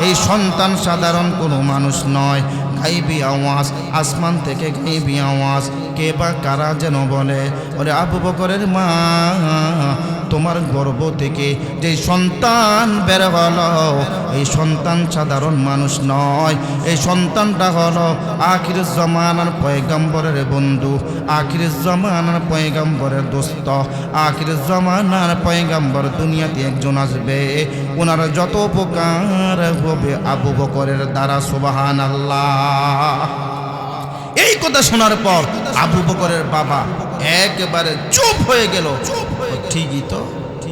এই সন্তান সাধারণ কোনো মানুষ নয়। গাইবি আওয়াজ, আসমান থেকে গাইবি আওয়াজ, কে বা কারা যেন বলে, ওরে আবু বকরের মা, তোমার গর্ভ থেকে যে সন্তান বের হলো, এই সন্তান সাধারণ মানুষ নয়, এই সন্তানটা হলো আখির জামানার পয়গম্বরের বন্ধু, আখির জামানার পয়গম্বরের দোস্ত, আখির জামানার পয়গম্বর দুনিয়াতে একজন আসবে, ওনার যত উপকার হবে আবু বকরের দ্বারা। সুবহানাল্লাহ। এই কথা শোনার পর আবু বকরের বাবা একেবারে চুপ হয়ে গেল। ঠিকই তো,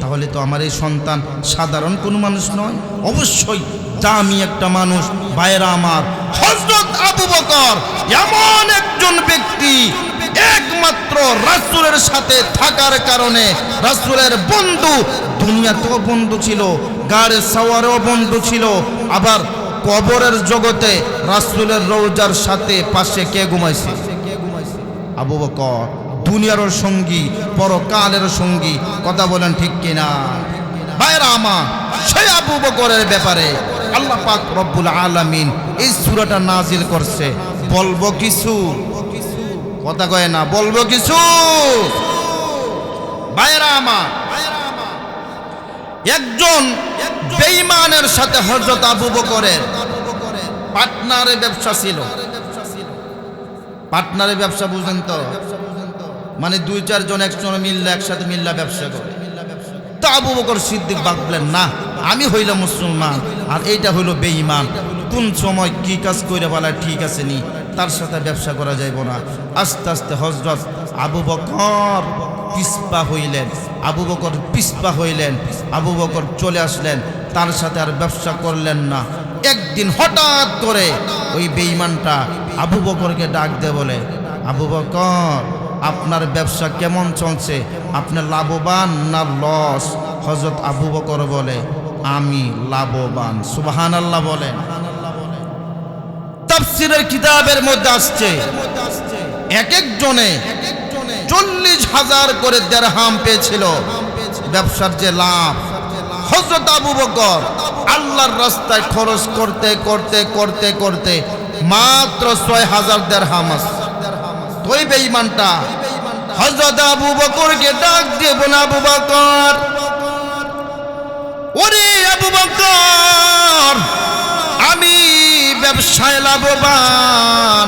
তাহলে তো আমার এই সন্তান সাধারণ কোনো মানুষ নয়, অবশ্যই দামি একটা মানুষ। ভাইরা আমার, হযরত আবু বকর এমন একজন ব্যক্তি, একমাত্র রাসূলের সাথে থাকার কারণে রাসূলের বন্ধু, দুনিয়াতেও বন্ধু ছিল, গাড়ে সাওয়ারেও বন্ধু ছিল, আবার কবরের জগতে রাসূলের রওজার সাথে পাশে কে ঘুমাইছে? আবু বকর। দুনিয়ার সঙ্গী, পরকালের সঙ্গী। কথা বলেন ঠিক কিনা? ভাইরা আমার, সেই আবু বকরের ব্যাপারে আল্লাহ পাক রব্বুল আলামিন এই সূরাটা নাজিল করছে। বলবো কিছু, কথা কয় না, বলবো কিছু। ভাইরা আমার, একজন বেঈমানের সাথে হযরত আবু বকরের পার্টনারে ব্যবসা ছিল। পার্টনারে ব্যবসা বুঝেন তো? মানে দুই চারজন একসাথে মিল্লা ব্যবসা করে। তো আবু বকর সিদ্দিক ভাবলেন, না আমি হইলাম মুসলমান আর এইটা হইল বেঈমান, কোন সময় কি কাজ করে বলা ঠিক আছে নি, তার সাথে ব্যবসা করা যাইব না। আস্তে আস্তে হযরত আবু বকর পিছপা হইলেন, আবু বকর পিছপা হইলেন, আবু বকর চলে আসলেন, তার সাথে আর ব্যবসা করলেন না। একদিন হঠাৎ করে ওই বেঈমানটা আবু বকরকে ডাক দিয়ে বলে, আবু বকর আপনার ব্যবসা কেমন চলছে, আপনার লাভবান না লস? হযরত আবু বকর বলে, আমি লাভবান। সুবহানাল্লাহ বলেন। তাফসীরের কিতাবের মধ্যে আসছে এক একজনে 40,000 করে দিরহাম পেয়েছিল। ব্যবসার যে লাভ, হযরত আবু বকর আল্লাহর রাস্তায় খরচ করতে করতে করতে করতে মাত্র 6,000 দিরহাম আছে। ওই বেঈমানটা হযরত আবু বকরকে ডাক দিয়ে বলে, আবু বকর, ওরে আবু বকর, আমি ব্যবসায় লাভবান।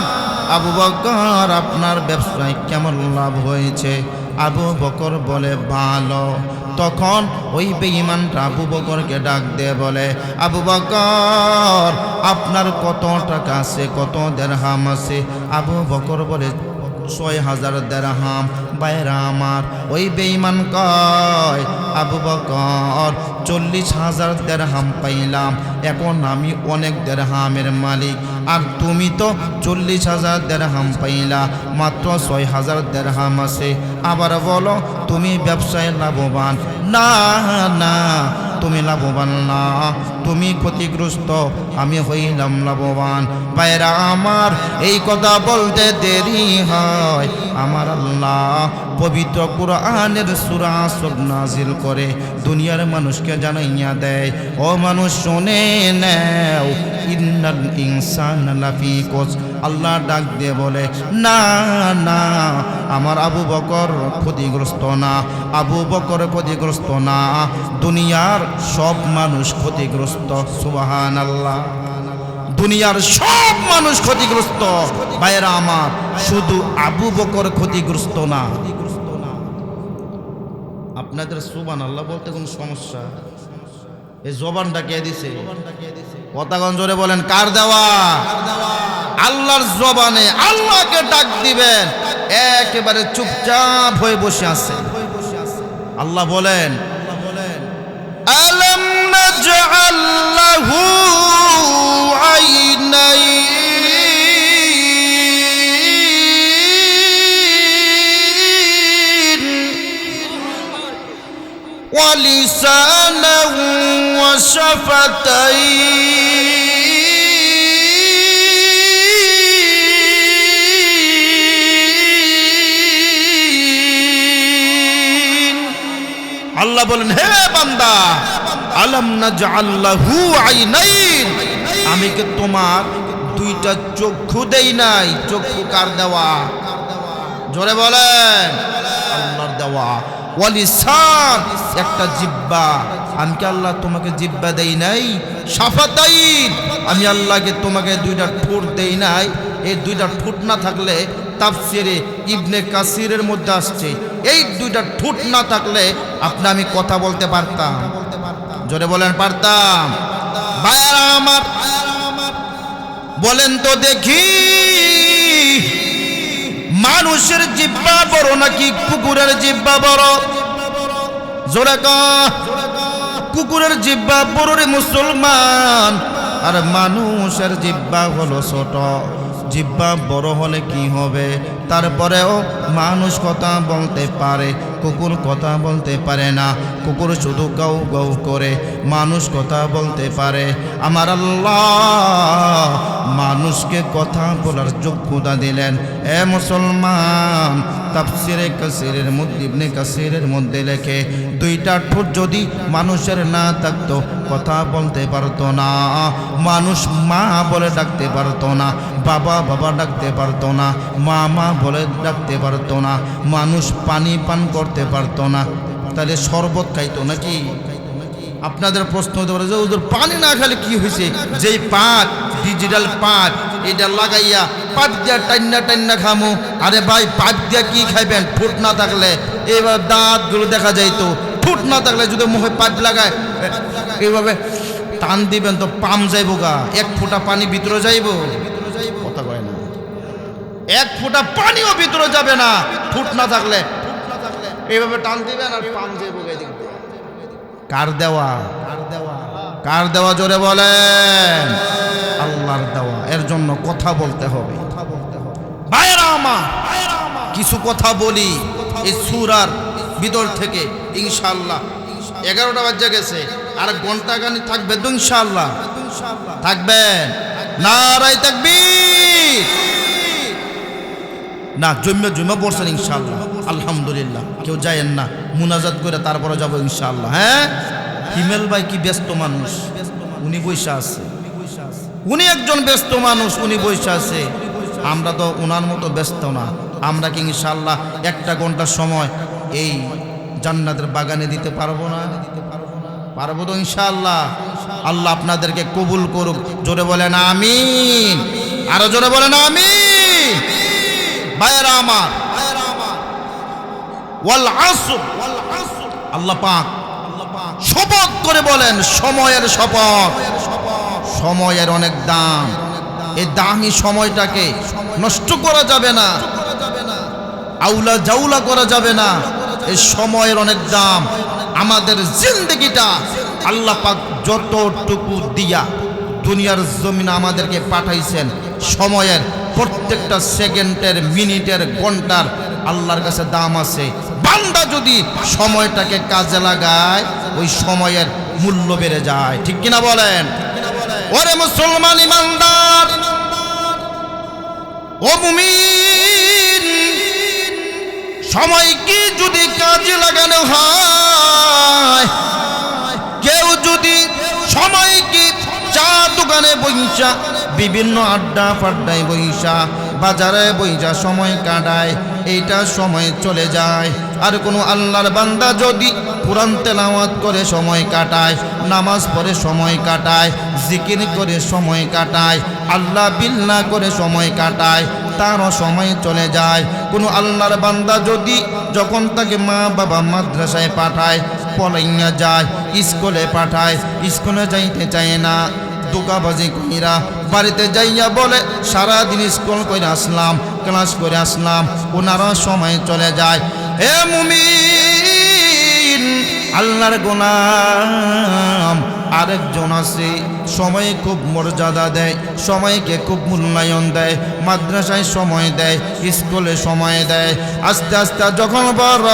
আবু বকর আপনার ব্যবসায় কেমন লাভ হয়েছে? আবু বকর বলে, ভালো। তখন ওই বেঈমানটা আবু বকরকে ডাক দিয়ে বলে, আবু বকর আপনার কত টাকা আছে, কত দিরহাম আছে? আবু বকর বলে, 6,000 দিরহাম। বাইরা আমার, ওই বেঈমান কয়, আবু বকর 40,000 দিরহাম পাইলাম, এখন আমি অনেক দিরহামের মালিক, আর তুমি তো 40,000 দিরহাম পাইলা, মাত্র 6,000 দিরহাম আছে, আবার বলো তুমি ব্যবসায় লাভবান? না না, তুমি লাভবান না, তুমি ক্ষতিগ্রস্ত, আমি হইলাম লাভবান। বাইরা আমার, এই কথা বলতে দেরি হয়, আমার আল্লাহ পবিত্র কুরআনের সূরা সব নাজিল করে দুনিয়ার মানুষকে জানাইয়া দেয়, ও মানুষ শুনে নাও, ইন্নাল ইনসানা লাফি কুস। আল্লাহ ডাক দিয়ে বলে, না না, আমার আবু বকর ক্ষতিগ্রস্ত না, আবু বকর ক্ষতিগ্রস্ত না, দুনিয়ার সব মানুষ ক্ষতিগ্রস্ত। সুবহানাল্লাহ। দুনিয়ার সব মানুষ ক্ষতিগ্রস্ত। ভাইরা আমার, শুধু আবু বকর ক্ষতিগ্রস্ত না। আপনাদের সুবহানাল্লাহ বলতে কোন সমস্যা? এই জবানটা কে দিছে? কথাগণ জোরে বলেন, কার দেওয়া? আল্লাহর জবানে আল্লাহকে ডাক দিবেন, একেবারে চুপচাপ হয়ে বসে আছে। আল্লাহ বলেন, আলাম নাজআল লাহু আইনাইন ওয়া লিসানান ওয়া শাফাতাইন। আল্লাহ বলেন, হে বান্দা, আলাম নাজআল লাহু আইনাইন, আমি কি তোমার দুইটা চক্ষু দেই নাই? চক্ষু কার দেওয়া? জোরে বলেন, আল্লাহর দেওয়া। ওয়া লিসান, একটা জিহ্বা, আমি কি আল্লাহ তোমাকে জিহ্বা দেই নাই? শাফাতাইন, আমি আল্লাহকে তোমাকে দুইটা ঠোঁট দেই নাই? এই দুইটা ঠোঁট না থাকলে, তাফসিরে ইবনে কাসিরের মধ্যে আসছে, এই দুইটা ঠোঁট না থাকলে আমি কথা বলতে পারতাম। জোরে বলেন, পারতাম? ভাইরা আমার, বলেন তো দেখি, মানুষের জিহ্বা বড় নাকি কুকুরের জিহ্বা বড়? জোরে কর। কুকুরের জিহ্বা বড় রে মুসলমান, আর মানুষের জিহ্বা হলো ছোট। জিহ্বা বড় হলে কি হবে? তারপরেও মানুষ কথা বলতে পারে, কুকুর কথা বলতে পারে না। কুকুর শুধু গাউ গাউ করে, মানুষ কথা বলতে পারে। আমার আল্লাহ মানুষকে কথা বলার যোগ্যতা দিলেন। এ মুসলমান, তাফসিরে কাসিরের মধ্যে, ইবনে কাসিরের মধ্যে লেখে, দুইটা ঠোঁট যদি মানুষের না থাকতো, কথা বলতে পারতো না। মানুষ মা বলে ডাকতে পারতো না, বাবা বাবা ডাকতে পারতো না, মা মা বলে ডাকতে পারতো না, মানুষ পানি পান করতে পারতো না। তাহলে শরবত খাইতো নাকি? আপনাদের প্রশ্ন হতে পারে যে ওদের পানি না খেলে কি হয়েছে? যেই পাট, ডিজিটাল পাট, এটা লাগাইয়া পাট দিয়া টান্না টান্না খামো। আরে ভাই, পাট দিয়া কি খাইবেন ঠোঁট না থাকলে? এবার দাঁতগুলো দেখা যাইতো, ঠুট না থাকলে যদি মুখে পাইপ লাগায় এইভাবে টান দিবেন তো পাম যাইব গা, এক ফোঁটা পানি ভিতরে যাইব, কথা কয় না, এক ফোঁটা পানিও ভিতরে যাবে না ঠুট না থাকলে। এইভাবে টান দিবেন আর পাম যাইব গা। এদিক দিয়ে কার দেওয়া? কার দেওয়া? জোরে বলেন। আল্লাহর দেওয়া। এর জন্য কথা বলতে হবে। ভাইরা আমার, কিছু কথা বলি এই সূরার ভিতর থেকে ইনশাআল্লাহ। 11টা বাজে গেছে, আর ঘন্টা খানি থাকবে তো ইনশাআল্লাহ। থাকবেন? নারায়ে তাকবীর। না জম্মে পড়ছেন ইনশাআল্লাহ, আলহামদুলিল্লাহ। কেউ যায়েন না, মুনাজাত করে তারপরে যাবো ইনশাআল্লাহ। হ্যাঁ, হিমেল ভাই কি ব্যস্ত মানুষ, উনি বৈশা আছে, উনি একজন ব্যস্ত মানুষ, উনি বৈশা আছে। আমরা তো ওনার মতো ব্যস্ত না। আমরা কি ইনশাআল্লাহ 1 ঘন্টা সময় এই জান্নাতের বাগানে দিতে পারবো না? পারবো তো ইনশাআল্লাহ। আল্লাহ আপনাদেরকে কবুল করুক। জোরে বলেন আমিন। আরো জোরে বলেন আমিন। ভাইরা আমার, ওয়াল আসর, আল্লাহ পাক শপথ করে বলেন, সময়ের শপথ। সময়ের অনেক দাম। এই দামি সময়টাকে নষ্ট করা যাবে না, আউলা জাউলা করা যাবে না। এই সময়ের অনেক দাম। আমাদের জিন্দেগিটা আল্লাহ পাক যতটুকু দিয়া দুনিয়ার জমিনে আমাদেরকে পাঠাইছেন, সময়ের প্রত্যেকটা সেকেন্ডের, মিনিটের, ঘন্টার আল্লাহর কাছে দাম আছে। বান্দা যদি সময়টাকে কাজে লাগায়, ওই সময়ের মূল্য বেড়ে যায়। ঠিক কিনা বলেন? ওরে মুসলমান ইমানদার, ও মুমিন, সময়কে যদি কাজে লাগানো হয়, কেউ যদি সময়কে চা দোকানে বইসা, বিভিন্ন আড্ডা ফাড্ডায় বইসা, বাজারে বইসা সময় কাটায়, এইটা সময় চলে যায়। আর কোনো আল্লাহর বান্দা যদি কুরআন তেলাওয়াত করে সময় কাটায়, নামাজ পড়ে সময় কাটায়, জিকির করে সময় কাটায়, আল্লাহ বিল্লাহ করে সময় কাটায়, তারও সময় চলে যায়। কোনো আল্লাহর বান্দা যদি যখন তাকে মা বাবা মাদ্রাসায় পাঠায়, পড়াইয়া যায়, স্কুলে পাঠায়, স্কুলে যাইতে চায় না, দোকাবাজি কইরা বাড়িতে যাইয়া বলে সারাদিন স্কুল করে আসলাম, ক্লাস করে আসলাম, ওনারও সময় চলে যায়। হে মুমিন, আল্লাহর গোলাম আরেকজন আছে, সময় খুব মর্যাদা দেয়, সময়কে খুব মূল্যায়ন দেয়, মাদ্রাসায় সময় দেয়, স্কুলে সময় দেয়। আস্তে আস্তে যখন বড়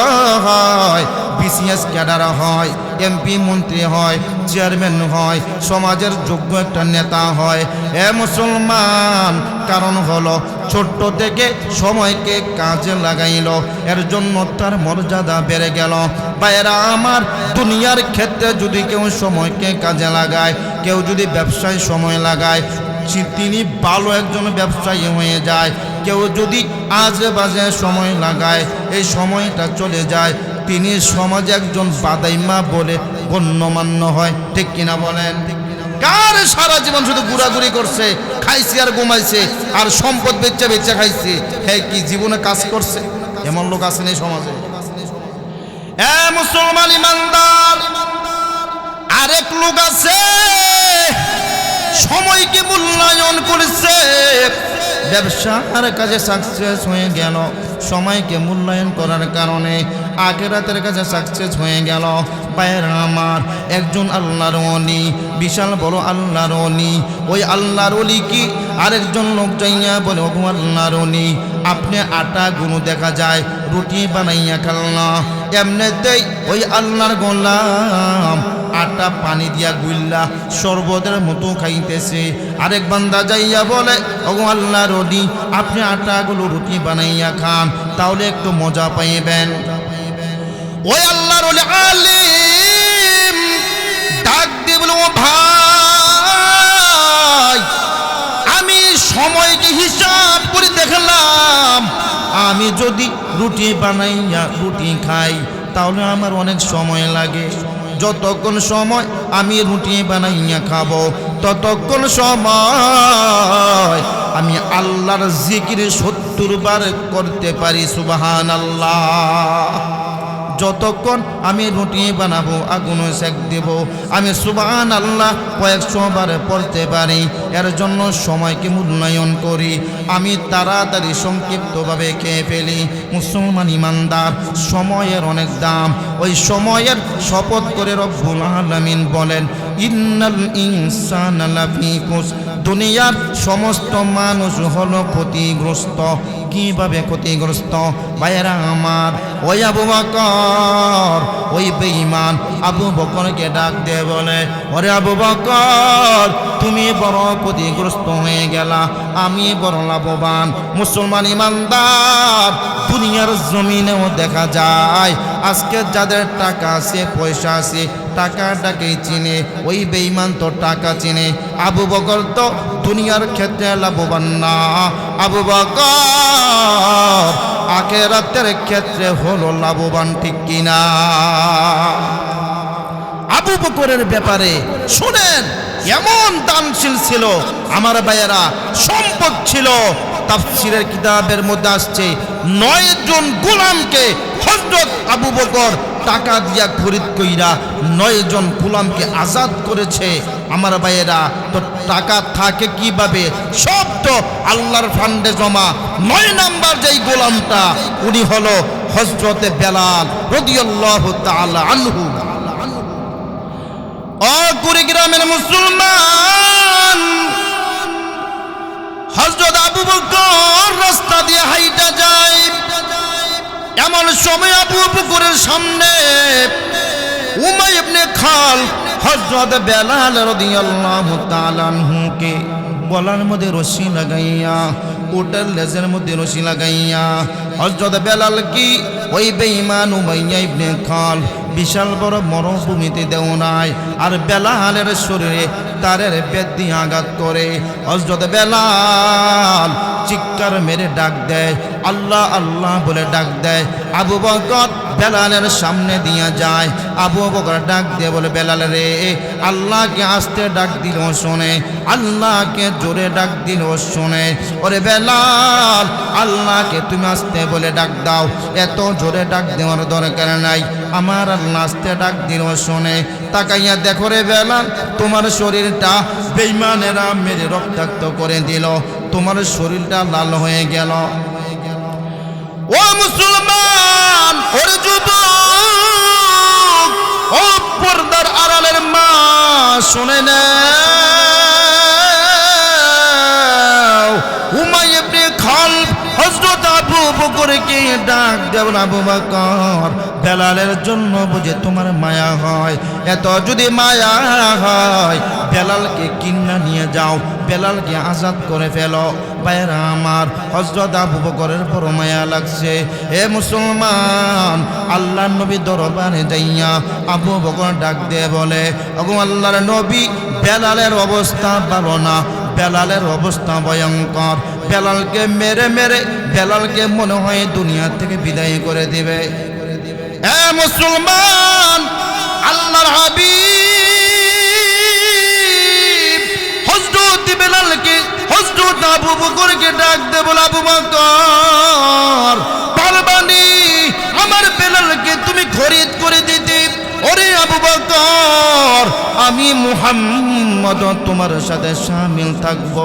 হয়, বিসিএস ক্যাডার হয়, এমপি মন্ত্রী হয়, চেয়ারম্যান হয়, সমাজের যোগ্য একটা নেতা হয়। এ মুসলমান, কারণ হলো ছোট্ট থেকে সময়কে কাজে লাগাইল, এর জন্য তার মর্যাদা বেড়ে গেল। ভাইয়েরা আমার, দুনিয়ার ক্ষেত্রে যদি কেউ সময়কে কাজে লাগায়, কেউ যদি ব্যবসায় সময় লাগায়, তিনি ভালো একজন ব্যবসায়ী হয়ে যায়। কেউ যদি আজে বাজে সময় লাগায়, এই সময়টা চলে যায়, তিনি সমাজে একজন বাদাইমা বলে গণ্যমান্য হয়। ঠিক কিনা বলেন? কার সারা জীবন শুধু ঘোরাঘুরি করছে, খাইছে আর ঘুমাইছে, আর সম্পদ বেচে বেচে খাইছে, হ্যাঁ কি জীবনে কাজ করছে? এমন লোক আছেন এই সমাজে? এ মুসলমান ইমানদার, আরেক লোক আছে সময়কে মূল্যায়ন করেছে, ব্যবসার কাজে সাকসেস হয়ে গেল, সময়কে মূল্যায়ন করার কারণে আখিরাতের কাছে সাকসেস হয়ে গেল। ভাইয়েরা আমার, একজন আল্লাহর ওলি, বিশাল বড় আল্লাহর ওলি, ওই আল্লাহর ওলি কি আরেকজন লোক যাইয়া বলে, ও আল্লাহর ওলি, আপনি আটা গুনো দেখা যায় রুটি বানাইয়া খাল্লা, এমনিতেই ওই আল্লাহর গোলাম আটা পানি দিয়া গুইল্লা শরবতের মতো খাইতেছে। আরেক বান্দা যাইয়া বলে, ও আল্লাহর ওলি, আপনি আটাগুলো রুটি বানাইয়া খান, তাহলে একটু মজা পাইবেন। ওই আল্লাহর ওলি আলিম ডাক দিয়ে বলে, ও ভাই, আমি সময়কে হিসাব করে দেখলাম, আমি যদি রুটি বানাইয়া রুটি খাই, তাহলে আমার অনেক সময় লাগে। যতক্ষণ সময় আমি রুটি বানাইয়া খাবো, ততক্ষণ সময় আমি আল্লাহর জিকির 70 বার করতে পারি। সুবহানাল্লাহ। যতক্ষণ আমি রুটি বানাবো আগুন সেক দেব আমি সুবহানাল্লাহ কয়েকশো বার পড়তে পারি। এর জন্য সময়কে মূল্যায়ন করি, আমি তাড়াতাড়ি সংক্ষিপ্তভাবে খেয়ে ফেলি। মুসলমান ইমানদার, সময়ের অনেক দাম। ওই সময়ের শপথ করে রব্বুল আলামিন বলেন, ইন্নাল ইনসানা লাফি খুসর, দুনিয়ার সমস্ত মানুষ হলো ক্ষতিগ্রস্ত। কিভাবে ক্ষতিগ্রস্ত? ভাইয়েরা আমার, ওই আবু বকর, ওই বেঈমান আবু বকরকে ডাক দিয়ে বলে, ওরে আবু বকর, তুমি বড় ক্ষতিগ্রস্ত হয়ে গেলা, আমি বড় লাভবান। মুসলমান ইমানদার, দুনিয়ার জমিনেও দেখা যায় আজকে যাদের টাকা আছে, পয়সা আছে, টাকাটাকেই চিনে। ওই বেঈমান তো টাকা চিনে। আবু বকর তো দুনিয়ার ক্ষেত্রে লাভবান না, আবু বকর আখিরাতের ক্ষেত্রে হলো লাভবান, ঠিক কিনা? আবু বকরের ব্যাপারে শুনেন, এমন দানশীল ছিল আমার ভাইয়েরা, সম্পদ ছিল। তাফসীরের কিতাবের মধ্যে আসছে 9 জন গোলামকে হযরত আবু বকর টাকা দিয়া খরিদ কইরা 9 জন গোলামকে আজাদ করেছে। আমার ভাইয়েরা, তো টাকা থাকে কিভাবে? সব তো আল্লাহর ফান্ডে জমা। 9 নাম্বার যেই গোলামটা, উনি হলো হযরতে বেলাল রাদিয়াল্লাহু তাআলা আনহু। ও কুড়িগ্রামের মুসলমান, হযরত আবু বকর রাস্তা দিয়ে হাইটা যায়। এমন সময় আবু বকরের সামনে উমাইয়া ইবনে খালদ হযরত বেলাল রাদিয়াল্লাহু তাআলা আনহুকে গলার মধ্যে রশি লাগাইয়া, ওটার লেজের মধ্যে রশি লাগাইয়া হযরত বেলাল কি ওই বেঈমান উমাইয়া ইবনে খালদ বিশাল বড় মরুভূমিতে দেও নাই, আর বেলালের শরীরে তারের বেত দিয়ে আঘাত করে। হযরত বেলাল চিৎকার মেরে ডাক দেয়, আল্লাহ আল্লাহ বলে ডাক দেয়। আবু বকর বেলালের সামনে দিয়ে যায়। আবু বকর ডাক দিয়ে বলে, বেলাল রে, আল্লাহকে আস্তে ডাক দিল শোনে, আল্লাহকে জোরে ডাক দিল শোনে। ওরে বেলাল, আল্লাহকে তুমি আস্তে বলে ডাক দাও, এত জোরে ডাক দেওয়ার দরকার নাই, আমার আল্লাহ আস্তে ডাক দিল শোনে। তাকাইয়া দেখো রে বেলাল, তোমার শরীরটা বেঈমানেরা মেরে রক্তাক্ত করে দিল, তোমার শরীরটা লাল হয়ে গেল। ও মুসলমান, ওরে যুবক, ও পর্দার আড়ালের মা, শুনে নাও, উমাইয়া ইবনে খালদ হযরত আবু বকরকে ডাক দেন, আবু বকর, বেলালের জন্য বুঝে তোমার মায়া হয়, এত যদি মায়া হয় বেলালকে কিন্না নিয়ে যাও, বেলালকে আজাদ করে ফেলো। ভাইয়েরা আমার, হযরত আবু বকরের বড় মায়া লাগছে। হে মুসলমান, আল্লাহর নবী দরবারে যাইয়া আবু বকর ডাক দিয়ে বলে, ওগো আল্লাহর নবী, বেলালের অবস্থা ভালো না, বেলালের অবস্থা ভয়ঙ্কর, বেলালকে মেরে মেরে বেলালকে মনে হয় দুনিয়া থেকে বিদায় করে দিবে। হে মুসলমান, আল্লাহর হাবিব হযরত বেলালকে, হযরত আবু বকরকে ডাক দে বলে, আবু বকর, পারবানি আমার বেলালকে তুমি খরিদ করে দিতে? ওরে আবু বকর, আমি মুহাম্মদ তোমার সাথে শামিল থাকব।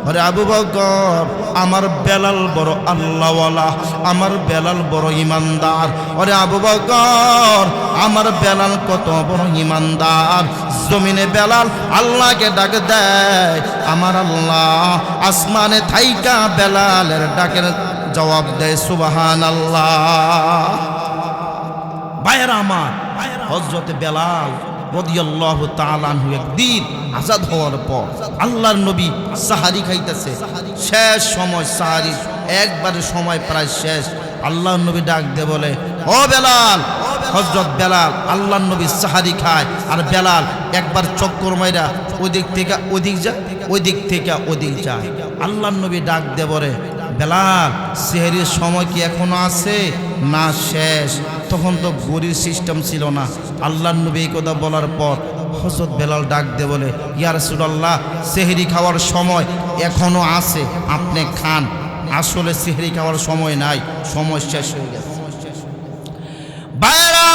ওরে আবু বকর, আমার বেলাল বড় আল্লাহওয়ালা, আমার বেলাল বড় ইমানদার। ওরে আবু বকর, আমার বেলাল কত বড় ইমানদার। জমিনে বেলাল আল্লাহকে ডাক দেয়, আমার আল্লাহ আসমানে থাইকা বেলালের ডাকের জবাব দেয়, সুবহানাল্লাহ। ভাইয়েরা আমার, হযরত বেলাল রাদিয়াল্লাহু তাআলা আনহু একদিন আজাদ হওয়ার পর আল্লাহর নবী সাহারি খাইতেছে, শেষ সময় সাহারি, একবারে সময় প্রায় শেষ। আল্লাহর নবী ডাক দিয়ে বলে, ও বেলাল। হযরত বেলাল আল্লাহর নবী সাহারি খায়, আর বেলাল একবার চক্কর মাইরা ওদিক থেকে ওদিক যায়, ওদিক থেকে ওদিক যায়। আল্লাহর নবী ডাক দিয়ে বলে, বেলাল, সেহরির সময় কি এখনো আছে না শেষ? তখন তো ঘড়ির সিস্টেম ছিল না। আল্লাহর নবী এই কথা বলার পর হযরত বেলাল ডাক দিয়ে বলে, ইয়া রাসূলুল্লাহ, সেহরি খাওয়ার সময় এখনো আছে, আপনি খান। আসলে সেহরি খাওয়ার সময় নাই, সময় শেষ হয়ে গেছে। ভাইরা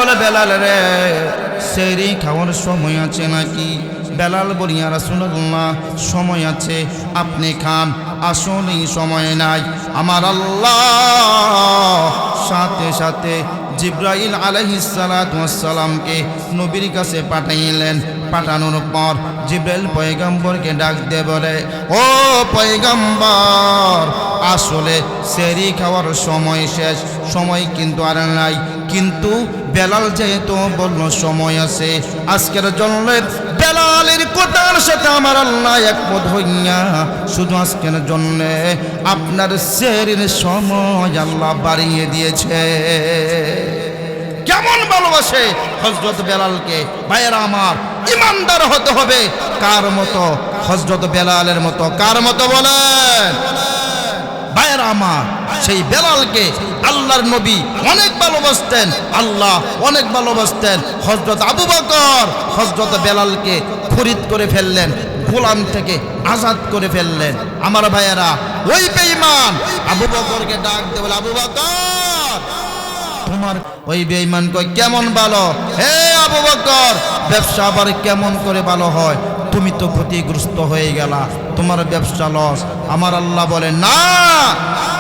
বলে বেলাল রে সেহরি খাওয়ার সময় আছে নাকি? বেলাল বলি ইয়া রাসূলুল্লাহ সময় আছে, আপনি খান। আসলেই সময় নাই। আমার আল্লাহ সাথে সাথে জিবরাইল আলাইহিস সালাতু ওয়াস সালামকে নবীর কাছে পাঠাইলেন। পাঠানোর পর জিবরাইল পয়গম্বরকে ডাক দিয়ে বলে, ও পয়গম্বর, আসলে সেহরি খাওয়ার সময় শেষ, সময় কিন্তু আর নাই। কিন্তু বেলাল যেহেতু বলল সময় আছে, আজকের জন্য বেলালের কথার সাথে আমার আল্লাহ একমত হইয়া শুধু আজকের জন্য আপনার সেহরির সময় আল্লাহ বাড়িয়ে দিয়েছে। কেমন ভালোবাসে হযরত বেলালকে। ভাইয়েরা আমার, ইমানদার হতে হবে কার মতো? হযরত বেলালের মতো। কার মতো বলেন? ভাইয়েরা আমার, সেই বেলালকে আল্লাহর নবী অনেক ভালোবাসতেন, আল্লাহ অনেক ভালোবাসতেন। হযরত আবু বকর হযরত বেলালকে খরিদ করে ফেললেন, গোলাম থেকে আজাদ করে ফেললেন। আমার ভাইয়েরা, ওই বেঈমান আবু বকরকে ডাক দিয়ে বলে, আবু বকর, তোমার ওই বেঈমান কই কেমন ভালো? হে আবু বকর, ব্যবসা আবার কেমন করে ভালো হয়? তুমি তো ক্ষতিগ্রস্ত হয়ে গেলা, তোমার ব্যবসা লস। আমার আল্লাহ বলে, না,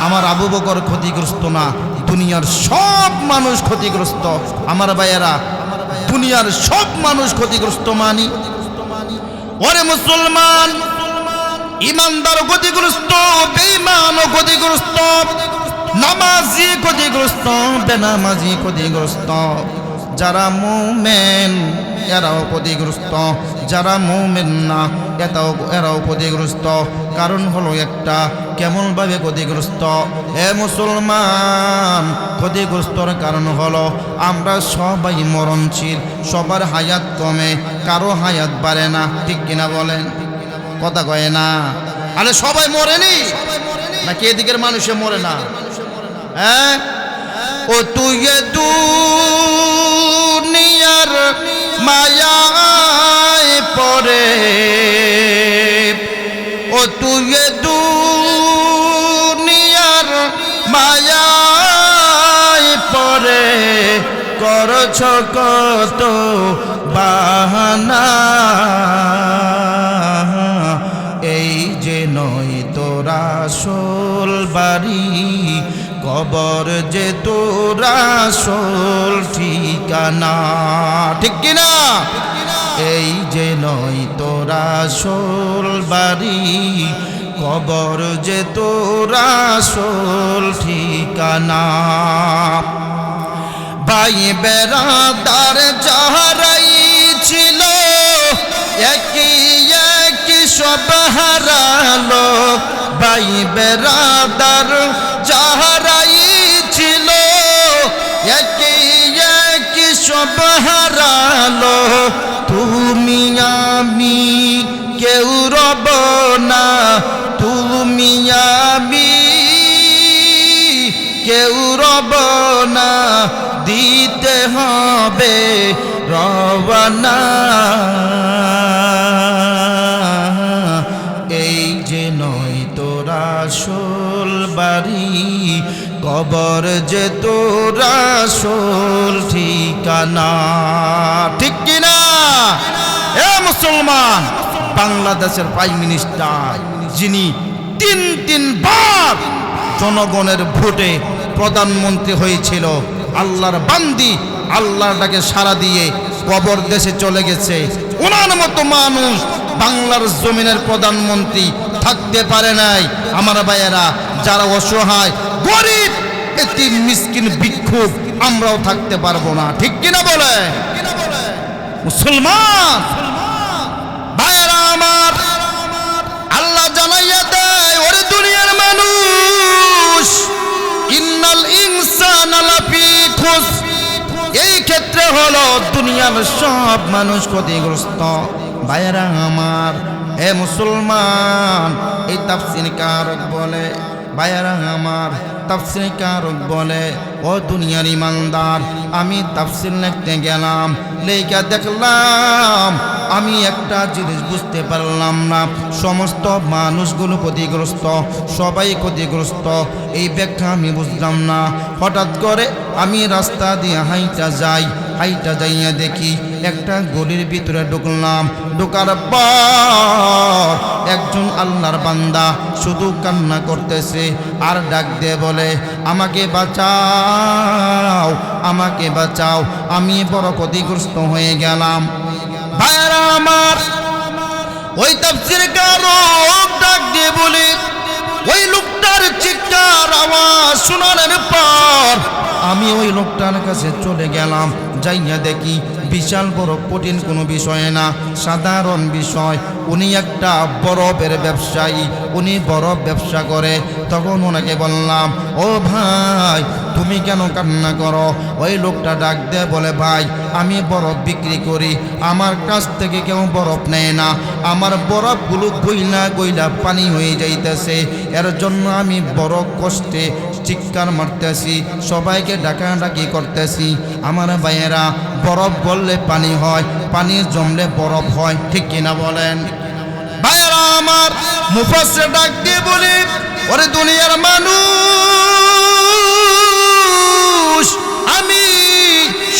আমার আবু বকর ক্ষতিগ্রস্ত না, দুনিয়ার সব মানুষ ক্ষতিগ্রস্ত। আমার ভাইয়েরা, দুনিয়ার সব মানুষ ক্ষতিগ্রস্ত মানি? ওরে মুসলমান, ইমানদার ক্ষতিগ্রস্ত, বেঈমান ক্ষতিগ্রস্ত, নামাজি ক্ষতিগ্রস্ত, বেনামাজি ক্ষতিগ্রস্ত। যারা মুমিন এরাও ক্ষতিগ্রস্ত, যারা মুমিন না এরাও ক্ষতিগ্রস্ত। কারণ হলো একটা, কেমন ভাবে ক্ষতিগ্রস্ত? হে মুসলমান, ক্ষতিগ্রস্তর কারণ হলো আমরা সবাই মরণশীল, সবার হায়াত কমে, কারো হায়াত বাড়ে না। ঠিক কিনা বলেন? কথা কয় না? আরে সবাই মরেনি নাকি এদিকের মানুষে মরে না? হ্যাঁ, ও তুই দুনিয়ার মায়ায় পড়ে, ও তুই দুনিয়ার মায়ায় পড়ে, করছ কত বাহানা, এই যে নয় তোর আসল বাড়ি, কবর যে তোর আসল ঠিকানা। ঠিক কিনা? এই যে নয় তোর আসল বাড়ি, কবর যে তোর আসল ঠিকানা। ভাই বেরাদার যাহারাই ছিল, একই একই সব হারালো। ভাই বেরাদার যাহারাই ছিল, একই একই সব হারালো। তুমি আমি কেউ রব না, তুমি আমি কেউ রব না, দিতে হবে রওনা। এই যে নয় তোর আসল বাড়ি, কবর যে তোর আসল ঠিকানা। ঠিক কিনা? এ মুসলমান, বাংলাদেশের প্রাইম মিনিস্টার যিনি তিনবার জনগণের ভোটে প্রধানমন্ত্রী হয়েছিল, আল্লাহর বান্দি, আল্লাহর ডাকে সাড়া দিয়ে কবর দেশে চলে গেছে। ওনার মতো মানুষ বাংলার জমিনের প্রধানমন্ত্রী থাকতে পারে নাই। আমার ভাইয়েরা, যারা অসহায়, গরিব, এতিম, মিসকিন, ভিক্ষুক, আমরাও থাকতে পারবো না। ঠিক কিনা বলে মুসলমান ভাইয়েরা আমার? আল্লাহ জানাইয়া দেয়, ওরে দুনিয়ার মানুষ, ইন্নাল ইনসানা লাফি খুস। এই ক্ষেত্রে হলো দুনিয়ার সব মানুষ ক্ষতিগ্রস্ত। ভাইয়েরা আমার, হে মুসলমান, এই তাফসীর কারক বলে, ভাইয়েরা আমার, তাফসীর কারক বলে, ও দুনিয়ার ইমানদার, আমি তাফসীর লিখতে গেলাম, লেখা দেখলাম আমি একটা জিনিস বুঝতে পারলাম না, সমস্ত মানুষগুলো ক্ষতিগ্রস্ত, সবাই ক্ষতিগ্রস্ত। এই ব্যাখ্যা আমি বুঝলাম না। হঠাৎ করে আমি রাস্তা দিয়ে হাইটা যাই, হাইটা যাইয়া দেখি একটা গলির ভিতরে ঢুকলাম। ঢোকার পর একজন আল্লাহর বান্দা শুধু কান্না করতেছে আর ডাক দিয়ে বলে, আমাকে বাঁচাও, আমাকে বাঁচাও, আমি বড় ক্ষতিগ্রস্ত হয়ে গেলাম। ভাইরা আমার, ওই তাফসীরকার ডাক দিয়ে বলে, ওই লোকটার চিৎকার আওয়াজ শোনার পর আমি ওই লোকটার কাছে চলে গেলাম। যাইয়া দেখি বিশাল বড় কঠিন কোনো বিষয় না, সাধারণ বিষয়। উনি একটা বরফের ব্যবসায়ী, উনি বরফ ব্যবসা করে। তখন ওনাকে বললাম, ও ভাই তুমি কেন কান্না করো? ওই লোকটা ডাক দিয়ে বলে, ভাই আমি বরফ বিক্রি করি, আমার কাছ থেকে কেউ বরফ নেয় না, আমার বরফগুলো গইলা গইলা পানি হয়ে যাইতেছে, এর জন্য আমি বড় কষ্টে চিৎকার মারতেছি, সবাইকে ডাকাডাকি করতেছি। আমার ভাইয়েরা, বরফ গললে পানি হয়, পানি জমলে বরফ হয়, ঠিক কিনা বলেন? ভাইয়েরা আমার, মুফাসসির ডাক দিয়ে বলে, ওরে দুনিয়ার মানুষ, আমি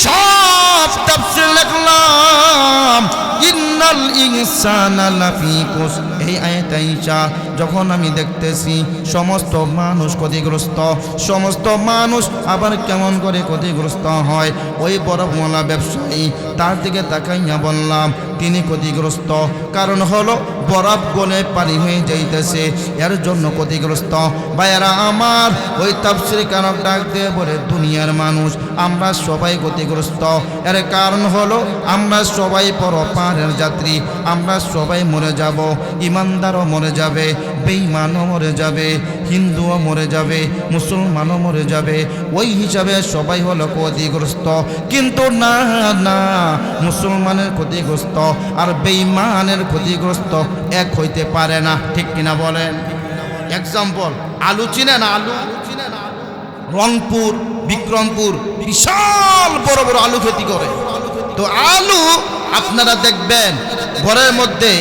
সব তাফসীর লিখলাম, ইন্নাল ইনসানা লাফি খুসর। এই আয়াতটা যখন আমি দেখতেছি সমস্ত মানুষ ক্ষতিগ্রস্ত, সমস্ত মানুষ আবার কেমন করে ক্ষতিগ্রস্ত হয়, ওই বরফওয়ালা ব্যবসায়ী তার দিকে তাকাইয়া বললাম, তিনি ক্ষতিগ্রস্ত, কারণ হলো বরফ গলে পানি হয়ে যাইতেছে, এর জন্য ক্ষতিগ্রস্ত। ভাইয়েরা আমার, ওই তাফসীরকার ডাক দিয়ে বলে, দুনিয়ার মানুষ আমরা সবাই ক্ষতিগ্রস্ত, এর কারণ হলো আমরা সবাই পরপারের যাত্রী, আমরা সবাই মরে যাব, ইমানদারও মরে যাবে, বেঈমানও মরে যাবে, হিন্দুও মরে যাবে, মুসলমানও মরে যাবে, ওই হিসাবে সবাই হলো ক্ষতিগ্রস্ত। কিন্তু না না, মুসলমানের ক্ষতিগ্রস্ত আর বেঈমানের ক্ষতিগ্রস্ত এক হইতে পারে না, ঠিক কিনা বলেন? এক্সাম্পল, আলু চিনেন? আলু রংপুর, বিক্রমপুর বিশাল বড় বড় আলু খেতি করে। তো আলু আপনারা দেখবেন ঘরের মধ্যে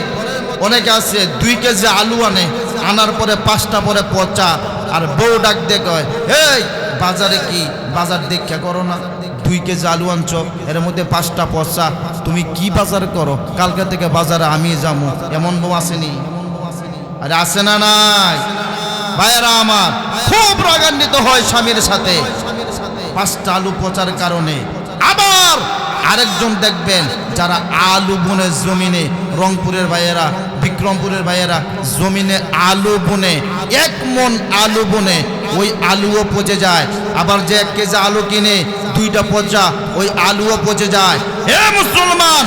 অনেকে আছে 2 কেজি আলু আনার পরে 5টা পরে পচা, আর বউ ডাক দিয়ে কয়, এই বাজারে কি বাজার দেখা করো না, 2 কেজি আলু আনছো, এর মধ্যে 5টা পচা, তুমি কি বাজার করো? কালকে থেকে বাজারে আমি যাবো। এমন বউ আসেনি? আরে আসে না? নাই? ভাইয়েরা আমার, খুব রাগান্বিত হয় স্বামীর সাথে 5টা আলু পচার কারণে। আবার আরেকজন দেখবেন যারা আলু বুনে জমিনে, রংপুরের ভাইয়েরা, বিক্রমপুরের ভাইয়েরা জমিনে আলু বুনে, 1 মণ আলু বুনে, ওই আলুও পচে যায়। আবার যে 1 কেজি আলু কিনে 2টা পচা, ওই আলুও পচে যায়। হে মুসলমান,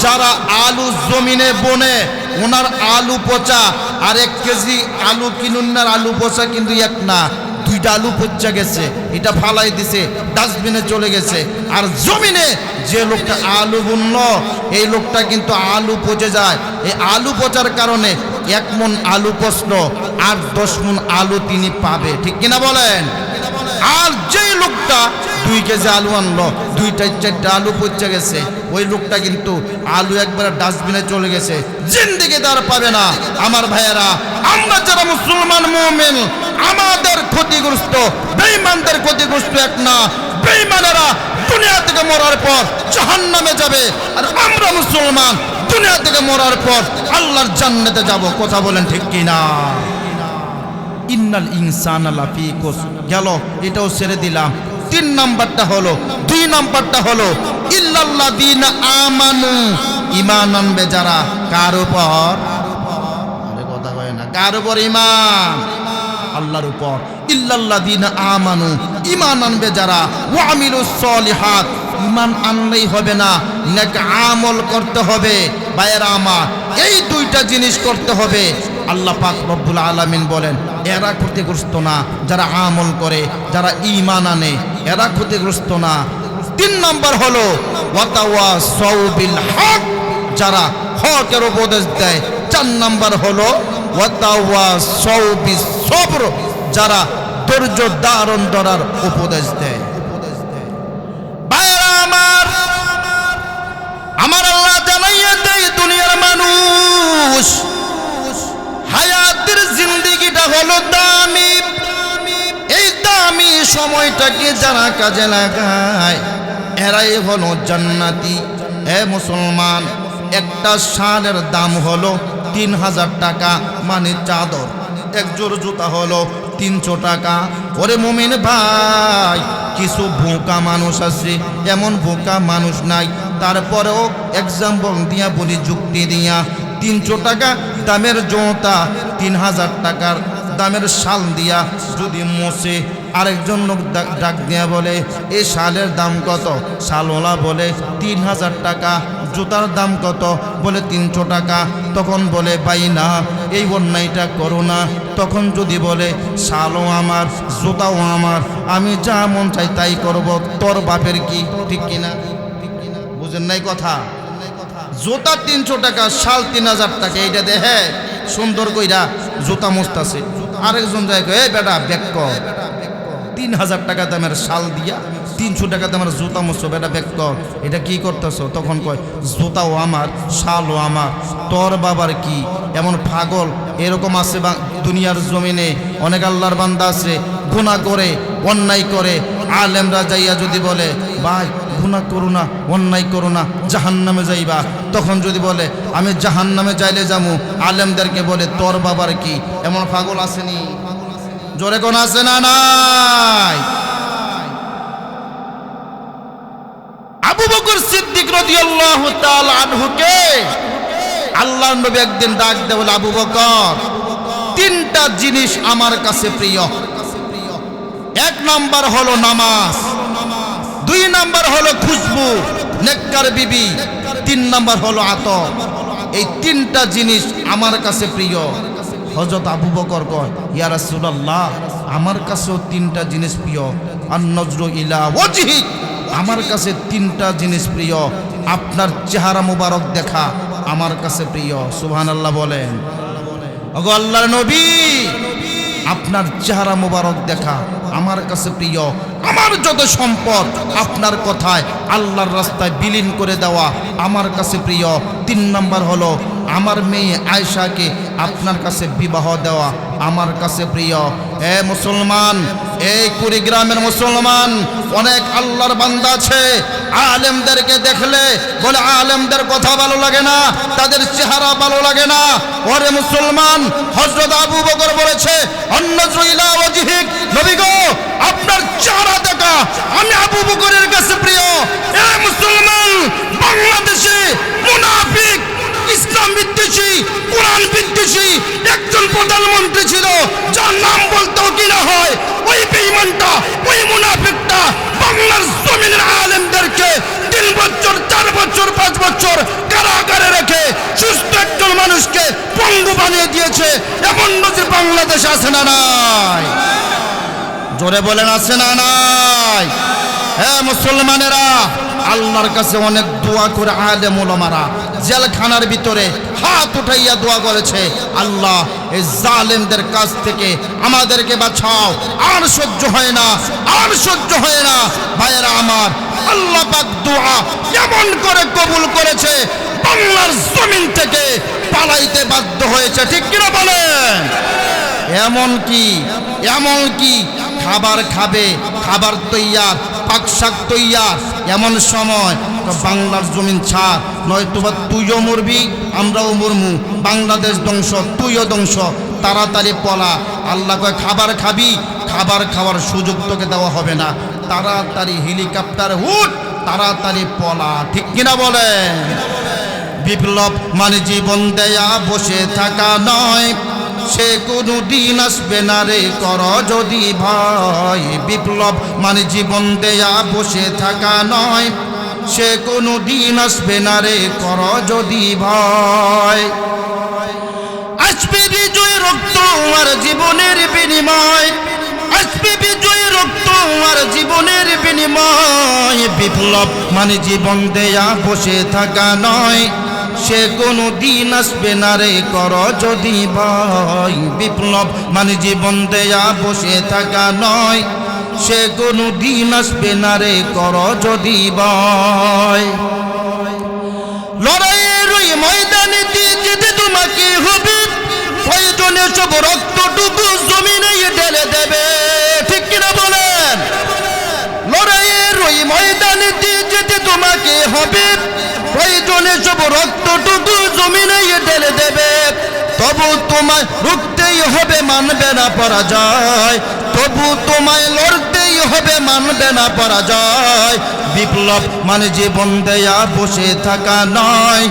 যারা আলু জমিনে বনে ওনার আলু পচা, আর 1 কেজি আলু কিনুনার আলু পচা কিন্তু এক না, 2টা আলু পচা গেছে, এটা ফালাই দিছে, ডাস্টবিনে চলে গেছে। আর জমিনে যে লোকটা আলু বুনল, এই লোকটা কিন্তু আলু পচে যায়। এই আলু পচার কারণে 1 মণ আলু পচলো আর 10 মণ আলু তিনি পাবে, ঠিক কিনা বলেন? আর যেই লোকটা 2 কেজি আলু আনলো, 2-4টা আলু পচে গেছে, ওই লোকটা কিন্তু আলু একবারে ডাস্টবিনে চলে গেছে, জিন্দেগি তার পাবে না। আমার ভাইয়েরা, আমরা যারা মুসলমান মুমিন, আমাদের ক্ষতিগ্রস্ত, বেঈমানদের ক্ষতিগ্রস্ত এক না। বেঈমানেরা দুনিয়া থেকে মরার পর জাহান্নামে যাবে, আর আমরা মুসলমান দুনিয়া থেকে মরার পর আল্লাহর জান্নাতে যাব। কথা বলেন ঠিক কিনা? ইন্নাল ইনসানা লাফি খুসর গেল, এটাও ছেড়ে দিলাম। 3 নাম্বারটা হলো, 2 নাম্বারটা হলো ইল্লাল্লাযীনা আমানু, ঈমান আনবে যারা। কার উপর? আরে কথা কয় না, কার উপর ঈমান? আল্লাহর উপর। ইল্লাল্লাযীনা আমানু, ঈমান আনবে যারা, ওয়া আমিলুস সলিহাত, ঈমান আনলেই হবে না, নেক আমল করতে হবে। ভাইয়েরা আমার, এই 2টা জিনিস করতে হবে। আল্লাহ পাক রব্বুল আলামিন বলেন, এরা ক্ষতিগ্রস্ত না যারা আমল করে, যারা ঈমান আনে, এরা ক্ষতিগ্রস্ত না। 3 নাম্বার হলো ওয়াতাওয়াসাউ বিল হক, যারা হকের উপদেশ দেয়। 4 নাম্বার হলো ওয়াতাওয়াসাউ বিস সবর, যারা ধৈর্য ধারণ করার উপদেশ দেয়। ভাইরা আমার, আমার আল্লাহ জানাইয়া দেয়, দুনিয়ার মানুষ হায়াতের জিন্দেগিটা হলো দামি। এই দামি সময়টাকে যারা কাজে লাগায়, এরাই হলো জান্নাতি। মুসলমান, একটা শালের দাম হলো 3000 টাকা, মানে চাদর। এক জোড় জুতা হলো 300 টাকা। ওরে মুমিন ভাই, কিছু বোকা মানুষ আছে, এমন বোকা মানুষ নাই, তারপরেও এক্সাম্পল দিয়া বলি, যুক্তি দিয়া, 300 টাকা দামের জুতা 3000 টাকার দামের শাল দিয়া যদি মোছে, আরেকজন লোক ডাক দিয়া বলে এই শালের দাম কত? শালওয়ালা বলে 3000 টাকা। জুতার দাম কত? বলে 300 টাকা। তখন বলে ভাই না, এই অন্যায়টা করো না। তখন যদি বলে শালও আমার, জুতাও আমার, আমি যা মন চাই তাই করব, তোর বাপের কি? ঠিক কিনা? বুঝেন নাই কথা? জুতা 300 টাকা, শাল 3000 টাকা। এইটা দেখে সুন্দর কইরা জুতা মস্তাছে, আরেকজন যায় এই বেটা ব্যাক কর, 3000 টাকা দামের শাল দিয়া 300 টাকা দামের জুতা মস্ত, বেটা ব্যাক কর, এটা কি করতেছো? তখন কয় জুতাও আমার, শালও আমার, তোর বাবার কি? এমন পাগল এরকম আছে দুনিয়ার জমিনে। অনেক আল্লাহর বান্দা আছে গুনাহ করে, অন্যায় করে, আলেমরা যাইয়া যদি বলে ভাই গুনাহ করো না, অন্যায় করো না, জাহান্নামে যাইবা, তখন যদি বলে আমি জাহান্নামে যাইলে যামু, আলেমদেরকে বলে তোর বাবার কি? এমন পাগল আসেনি? জোরে কোন আছে না নাই? আবু বকর সিদ্দিক রাদিয়াল্লাহু তাআলা আনহুকে আল্লাহর নবী একদিন ডাক দেয়, বলে আবু বকর, 3টা জিনিস আমার কাছে প্রিয়। 1 নাম্বার হলো নামাজ, 2 নাম্বার হলো খুশবু নেককার বিবি, 3 নাম্বার হলো আতর। এই 3টা জিনিস আমার কাছে প্রিয়। হযরত আবু বকর কয় ইয়া রাসূলুল্লাহ, আমার কাছেও 3টা জিনিস প্রিয়। আন-নজরু ইলা ওয়াজহি, আমার কাছে 3টা জিনিস প্রিয়। আপনার চেহারা মোবারক দেখা আমার কাছে প্রিয়। সুবহানাল্লাহ বলেন। ওগো আল্লাহর নবী, আপনার চেহারা মোবারক দেখা আমার কাছে প্রিয়। আমার যত সম্পদ আপনার কথায় আল্লাহর রাস্তায় বিলীন করে দেওয়া আমার কাছে প্রিয়। 3 নাম্বার হলো আমার মেয়ে আয়েশাকে আপনার কাছে বিবাহ দেওয়া আমার কাছে প্রিয়। মুসলমান, এই কুড়িগ্রামের মুসলমান অনেক আল্লাহর বান্দা আছে, আলেমদেরকে দেখলে বলে আলেমদের কথা ভালো লাগে না, তাদের চেহারা ভালো লাগে না। ওরে মুসলমান, হযরত আবু বকর বলেছে অন্নজু ইলা ওয়াজহিক, নবী গো আপনার চেহারা দেখা আমি আবু বকরের কাছে প্রিয়। মুসলমান, বাংলাদেশে মুনাফিক, ইসলাম বিদ্বেষী, কোরআন বিদ্বেষী একজন প্রধানমন্ত্রী ছিল, যার নাম বলতেও কিনা হয়। ওই বেঈমানটা, ওই মুনাফিকটা বাংলার জমিনের আলেমদেরকে 3 বছর, 4 বছর, 5 বছর কারাগারে রেখে সুস্থ একজন মানুষকে পঙ্গু বানিয়ে দিয়েছে। এমন নজির বাংলাদেশে আছে না নাই? জোরে বলেন আছে না নাই? মুসলমানেরা, আল্লাহর কাছে অনেক দোয়া করে আলেম ওলামারা জেলখানার ভিতরে হাত উঠাইয়া দোয়া করেছে, আল্লাহ এই জালেমদের কাছ থেকে আমাদেরকে বাঁচাও, আর সহ্য হয় না, আর সহ্য হয় না। ভাইয়েরা আমার, আল্লাহ পাক দোয়া এমন করে কবুল করেছে, বাংলার জমিন থেকে পালাইতে বাধ্য হয়েছে। ঠিক কিনা বলেন? এমন কি খাবার খাবে, খাবার তৈয়ার, পাক শাক তৈয়ার, এমন সময় বাংলার জমিন ছাড়, নয়তোবা তুইও মরবি আমরাও মরমু, বাংলাদেশ ধ্বংস, তুইও ধ্বংস, তাড়াতাড়ি পলা। আল্লাহ কয় খাবার খাবি, খাবার খাওয়ার সুযোগ তোকে দেওয়া হবে না, তাড়াতাড়ি হেলিকপ্টার উঠ, তাড়াতাড়ি পলা। ঠিক কিনা বলেন? বিপ্লব মানে জীবন দেয়া বসে থাকা নয়, সে কোনো দিন আসবে না রে কর যদি ভয়। বিপ্লব মানে জীবন দেয়া বসে থাকা নয়, সে কোনো দিন আসবে না রে কর যদি ভয়। আসবে বিজয় রক্ত আর জীবনের বিনিময়, আসবে বিজয় রক্ত আর জীবনের বিনিময়। বিপ্লব মানে জীবন দেয়া বসে থাকা নয়, সে কোনো দিন আসবে না রে কর যদি ভয়। বিপ্লব মানে জীবন দেয়া বসে থাকা নয়, সে কোনো দিন আসবে না রে কর যদি ভয়। লড়াইয়ের ওই ময়দানে দিয়ে যেতে তোমাকে হবে, প্রয়োজনে সব রক্তটুকু জমিনে ঢেলে দেবে। ঠিক কিনা বলেন? লড়াইয়ের ওই ময়দানে দিয়ে হবে, প্রয়োজনে সব রক্তটুকু জমিনে ঢেলে দেবে, তবু তোমায় রুখতেই হবে, মানবে না পরাজয়, তবু তোমায় লড়তেই হবে, মানবে না পরাজয়। বিপ্লব মানে জীবন দেয়া বসে থাকা নয়,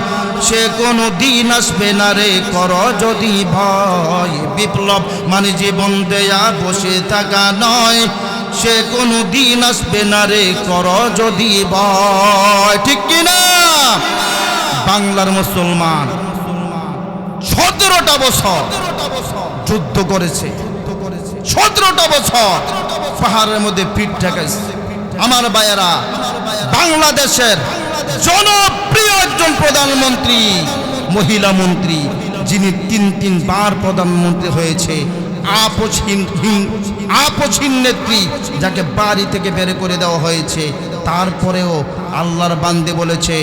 সে কোনো দিন আসবে না রে কর যদি ভয়। বিপ্লব মানে জীবন দেয়া বসে থাকা নয়, সে কোনো দিন আসবে না রে কর যদি ভয়। ঠিক কিনা? বাংলার মুসলমান 17টা বছর যুদ্ধ করেছে, 17টা বছর পাহাড়ের মধ্যে পিঠ ঠেকাইছে। আমার ভাইয়েরা, বাংলাদেশের জনপ্রিয় একজন প্রধানমন্ত্রী, মহিলা মন্ত্রী, যিনি তিনবার প্রধানমন্ত্রী হয়েছে, আপসহীন নেত্রী, যাকে বাড়ি থেকে বের করে দেওয়া হয়েছে, তারপরেও আল্লাহর বান্দে বলেছে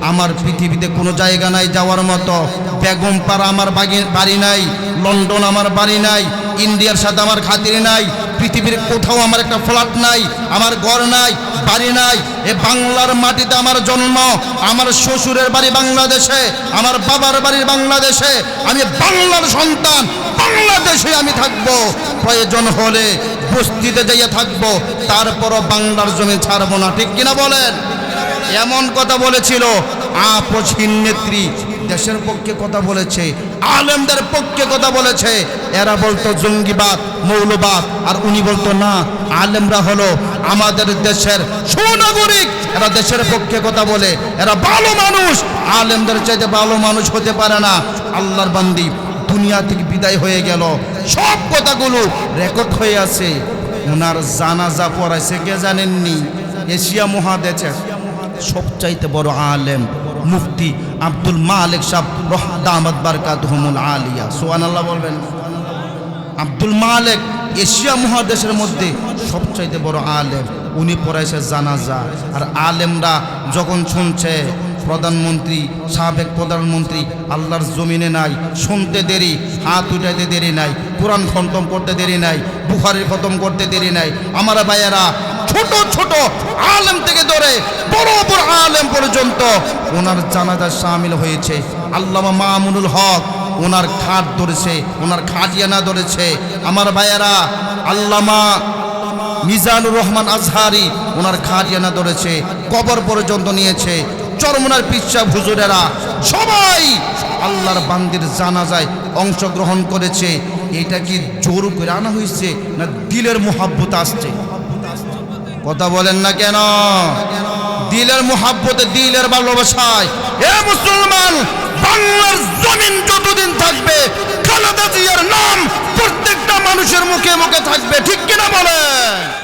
আমার পৃথিবীতে কোনো জায়গা নাই যাওয়ার মতো। বেগমপাড়া আমার বাড়ি নাই, লন্ডন আমার বাড়ি নাই, ইন্ডিয়ার সাথে আমার খাতির নাই, পৃথিবীর কোথাও আমার একটা ফ্ল্যাট নাই, আমার ঘর নাই, বাড়ি নাই। এ বাংলার মাটিতে আমার জন্ম, আমার শ্বশুরের বাড়ি বাংলাদেশে, আমার বাবার বাড়ি বাংলাদেশে, আমি বাংলার সন্তান, বাংলাদেশে আমি থাকবো। প্রয়োজন হলে বস্তিতে যাইয়া থাকবো, তারপরও বাংলার জমি ছাড়বো না। ঠিক কিনা বলেন? এমন কথা বলেছিল আপসহীন নেত্রী, দেশের পক্ষে কথা বলেছে, আলেমদের পক্ষে কথা বলেছে। এরা বলতো জঙ্গিবাদ, মৌলবাদ, আর উনি বলতো না, আলেমরা হলো আমাদের দেশের সুনাগরিক, এরা দেশের পক্ষে কথা বলে, এরা ভালো মানুষ, আলেমদের চাইতে ভালো মানুষ হতে পারে না। আল্লাহর বান্দি দুনিয়া থেকে বিদায় হয়ে গেল, সব কথাগুলো রেকর্ড হয়ে আছে। ওনার জানাজা পড়াইছে কে জানেননি? এশিয়া মহাদেশের সবচাইতে বড় আলেম মুফতি আব্দুল মালিক সাহেব দামাত বারকাতুহুমুল আলিয়া। সুবহানাল্লাহ বলবেন। আব্দুল মালিক এশিয়া মহাদেশের মধ্যে সবচাইতে বড় আলেম, উনি পড়াইছে জানাজা। আর আলেমরা যখন শুনছে প্রধানমন্ত্রী, সাবেক প্রধানমন্ত্রী আল্লাহর জমিনে নাই, শুনতে দেরি, হাত উঠাইতে দেরি নাই, কোরআন খতম করতে দেরি নাই, বুখারী খতম করতে দেরি নাই। আমার ভাইয়েরা, ছোট ছোট আলেম থেকে ধরে বড় বড় আলেম পর্যন্ত ওনার জানাজায় শামিল হয়েছে। আল্লামা মামুনুল হক ওনার খাট ধরেছে, ওনার খাটিয়ানা ধরেছে। আমার ভাইয়েরা, আল্লামা মিজানুর রহমান আজহারি ওনার খাটিয়ানা ধরেছে, কবর পর্যন্ত নিয়েছে। চরমনার পিচ্চা হুজুরেরা সবাই আল্লাহর বান্দির জানাজায় অংশগ্রহণ করেছে। এটা কি জোর করে আনা হয়েছে না দিলের মোহাব্বত আসছে? কথা বলেন না কেন? দিলের মোহাব্বতে, দিলের ভালোবাসায়। এ মুসলমান, বাংলার জমিন যতদিন থাকবে খালেদা জিয়ার নাম প্রত্যেকটা মানুষের মুখে মুখে থাকবে। ঠিক কিনা বলেন?